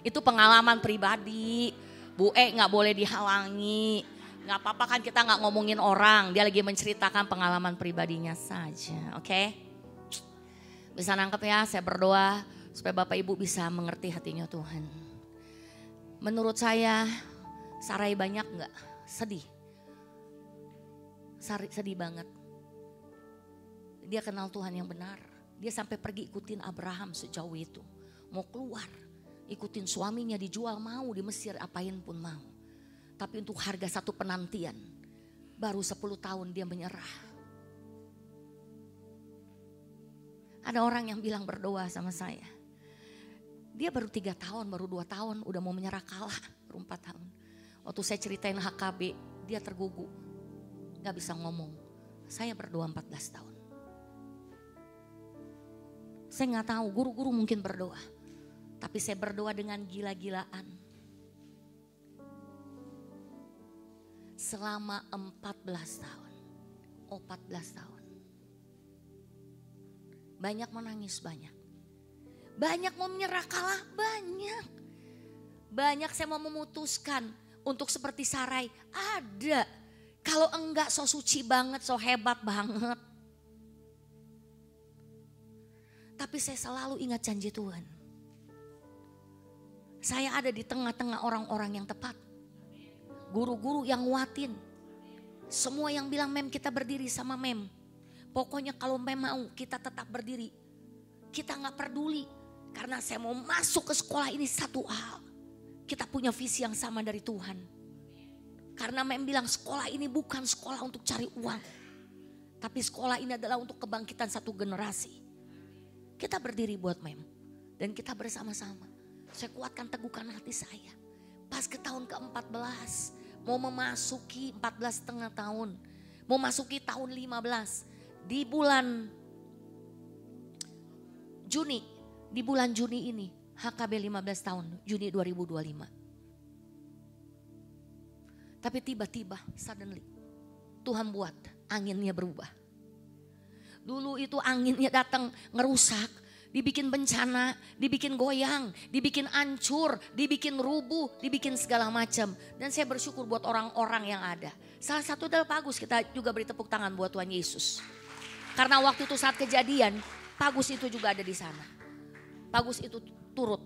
Itu pengalaman pribadi. Bu nggak boleh dihalangi. Nggak apa-apa kan kita nggak ngomongin orang. Dia lagi menceritakan pengalaman pribadinya saja. Oke? Bisa nangkep ya, saya berdoa supaya Bapak Ibu bisa mengerti hatinya Tuhan. Menurut saya, Sarai banyak nggak? Sedih. Sedih banget. Dia kenal Tuhan yang benar. Dia sampai pergi ikutin Abraham sejauh itu. Mau keluar. Ikutin suaminya dijual mau di Mesir apain pun mau. Tapi untuk harga satu penantian. Baru 10 tahun dia menyerah. Ada orang yang bilang berdoa sama saya. Dia baru 3 tahun, baru 2 tahun udah mau menyerah, kalah. Baru 4 tahun. Waktu saya ceritain HKB, dia tergugu. Gak bisa ngomong. Saya berdoa 14 tahun. Saya gak tahu, guru-guru mungkin berdoa. Tapi saya berdoa dengan gila-gilaan. Selama 14 tahun. 14 tahun. Banyak menangis, banyak. Banyak mau menyerah, kalah, banyak. Banyak saya mau memutuskan untuk seperti Sarai, ada. Kalau enggak so suci banget, so hebat banget. Tapi saya selalu ingat janji Tuhan. Saya ada di tengah-tengah orang-orang yang tepat. Guru-guru yang nguatin. Semua yang bilang mem kita berdiri sama mem. Pokoknya kalau mem mau kita tetap berdiri. Kita gak peduli. Karena saya mau masuk ke sekolah ini satu hal. Kita punya visi yang sama dari Tuhan. Karena mem bilang sekolah ini bukan sekolah untuk cari uang. Tapi sekolah ini adalah untuk kebangkitan satu generasi. Kita berdiri buat mem. Dan kita bersama-sama. Saya kuatkan, teguhkan hati saya. Pas ke tahun ke-14. Mau memasuki 14,5 tahun. Mau masuki tahun 15. Di bulan Juni. Di bulan Juni ini. HKB 15 tahun. Juni 2025. Tapi tiba-tiba suddenly. Tuhan buat anginnya berubah. Dulu itu anginnya datang ngerusak. Dibikin bencana, dibikin goyang, dibikin hancur, dibikin rubuh, dibikin segala macam. Dan saya bersyukur buat orang-orang yang ada. Salah satu adalah Pak Agus, kita juga beri tepuk tangan buat Tuhan Yesus. Karena waktu itu saat kejadian, Pak Agus itu juga ada di sana. Pak Agus itu turut.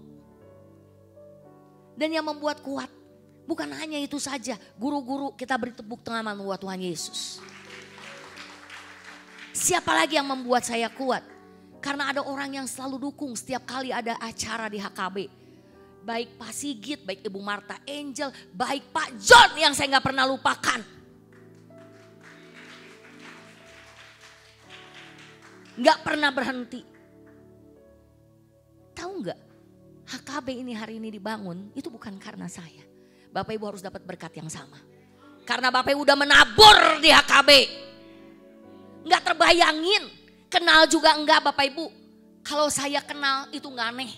Dan yang membuat kuat, bukan hanya itu saja. Guru-guru kita beri tepuk tangan buat Tuhan Yesus. Siapa lagi yang membuat saya kuat? Karena ada orang yang selalu dukung setiap kali ada acara di HKB. Baik Pak Sigit, baik Ibu Marta Angel, baik Pak John yang saya gak pernah lupakan. Gak pernah berhenti. Tahu gak? HKB ini hari ini dibangun itu bukan karena saya. Bapak Ibu harus dapat berkat yang sama. Karena Bapak Ibu udah menabur di HKB. Gak terbayangin. Kenal juga enggak Bapak Ibu. Kalau saya kenal itu enggak aneh.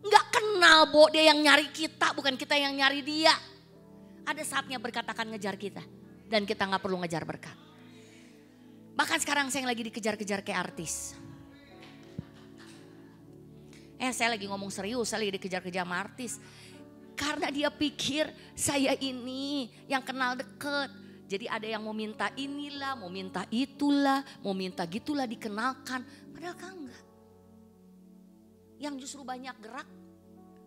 Enggak kenal Bo, dia yang nyari kita, bukan kita yang nyari dia. Ada saatnya berkat akan ngejar kita. Dan kita enggak perlu ngejar berkat. Bahkan sekarang saya lagi dikejar-kejar kayak artis. Saya lagi ngomong serius, saya lagi dikejar-kejar sama artis. Karena dia pikir saya ini yang kenal deket. Jadi ada yang mau minta inilah, mau minta itulah, mau minta gitulah dikenalkan. Padahal kan enggak. Yang justru banyak gerak.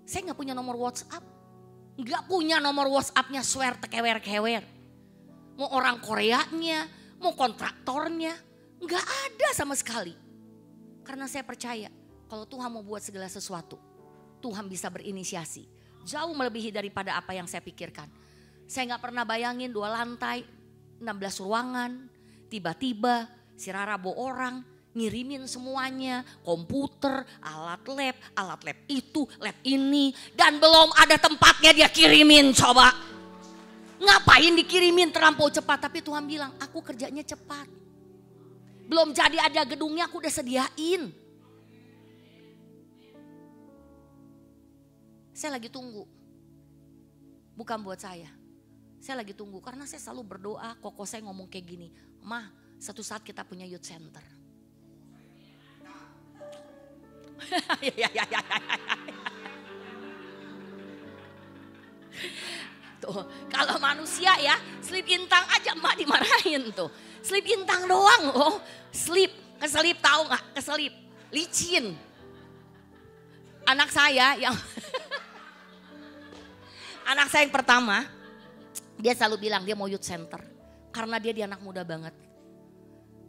Saya enggak punya nomor WhatsApp. Enggak punya nomor WhatsAppnya swear tekewer-kewer. Mau orang Koreanya, mau kontraktornya. Enggak ada sama sekali. Karena saya percaya kalau Tuhan mau buat segala sesuatu. Tuhan bisa berinisiasi. Jauh melebihi daripada apa yang saya pikirkan. Saya gak pernah bayangin 2 lantai, 16 ruangan, tiba-tiba si Rara bawa orang, ngirimin semuanya, komputer, alat lab itu, lab ini, dan belum ada tempatnya dia kirimin coba. Ngapain dikirimin terlampau cepat, tapi Tuhan bilang aku kerjanya cepat. Belum jadi ada gedungnya aku udah sediain. Saya lagi tunggu, bukan buat saya. Saya lagi tunggu karena saya selalu berdoa, koko saya ngomong kayak gini, Mah satu saat kita punya youth center. Tuh, kalau manusia ya, slip intang aja Mbak dimarahin tuh. Slip intang doang loh, keselip tahu nggak? Keselip, licin. Anak saya yang anak saya yang pertama, dia selalu bilang dia mau youth center. Karena dia anak muda banget.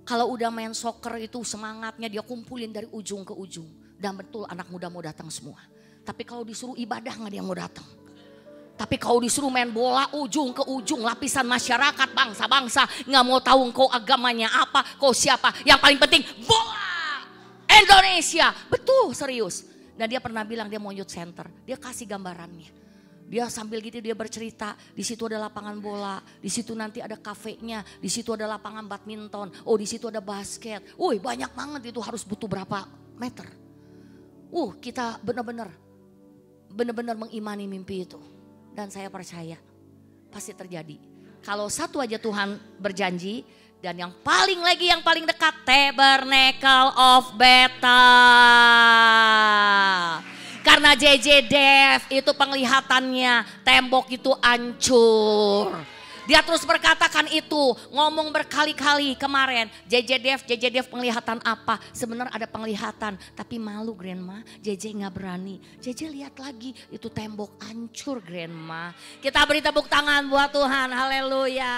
Kalau udah main soccer itu semangatnya dia kumpulin dari ujung ke ujung. Dan betul anak muda mau datang semua. Tapi kalau disuruh ibadah gak dia mau datang. Tapi kau disuruh main bola ujung ke ujung, lapisan masyarakat, bangsa-bangsa, nggak mau tahu kau agamanya apa, kau siapa. Yang paling penting bola Indonesia. Betul, serius. Dan dia pernah bilang dia mau youth center. Dia kasih gambarannya. Dia sambil gitu dia bercerita, di situ ada lapangan bola, di situ nanti ada kafenya, di situ ada lapangan badminton, oh di situ ada basket. Wih, banyak banget, itu harus butuh berapa meter. Kita benar-benar mengimani mimpi itu. Dan saya percaya pasti terjadi. Kalau satu aja Tuhan berjanji, dan yang paling dekat, Tabernacle of Bethel. Karena JJ Dev itu penglihatannya tembok itu hancur. Dia terus berkatakan itu, ngomong berkali-kali kemarin. JJ Dev penglihatan apa? Sebenarnya ada penglihatan, tapi malu Grandma. JJ nggak berani. JJ lihat lagi, itu tembok hancur Grandma. Kita beri tepuk tangan buat Tuhan, haleluya.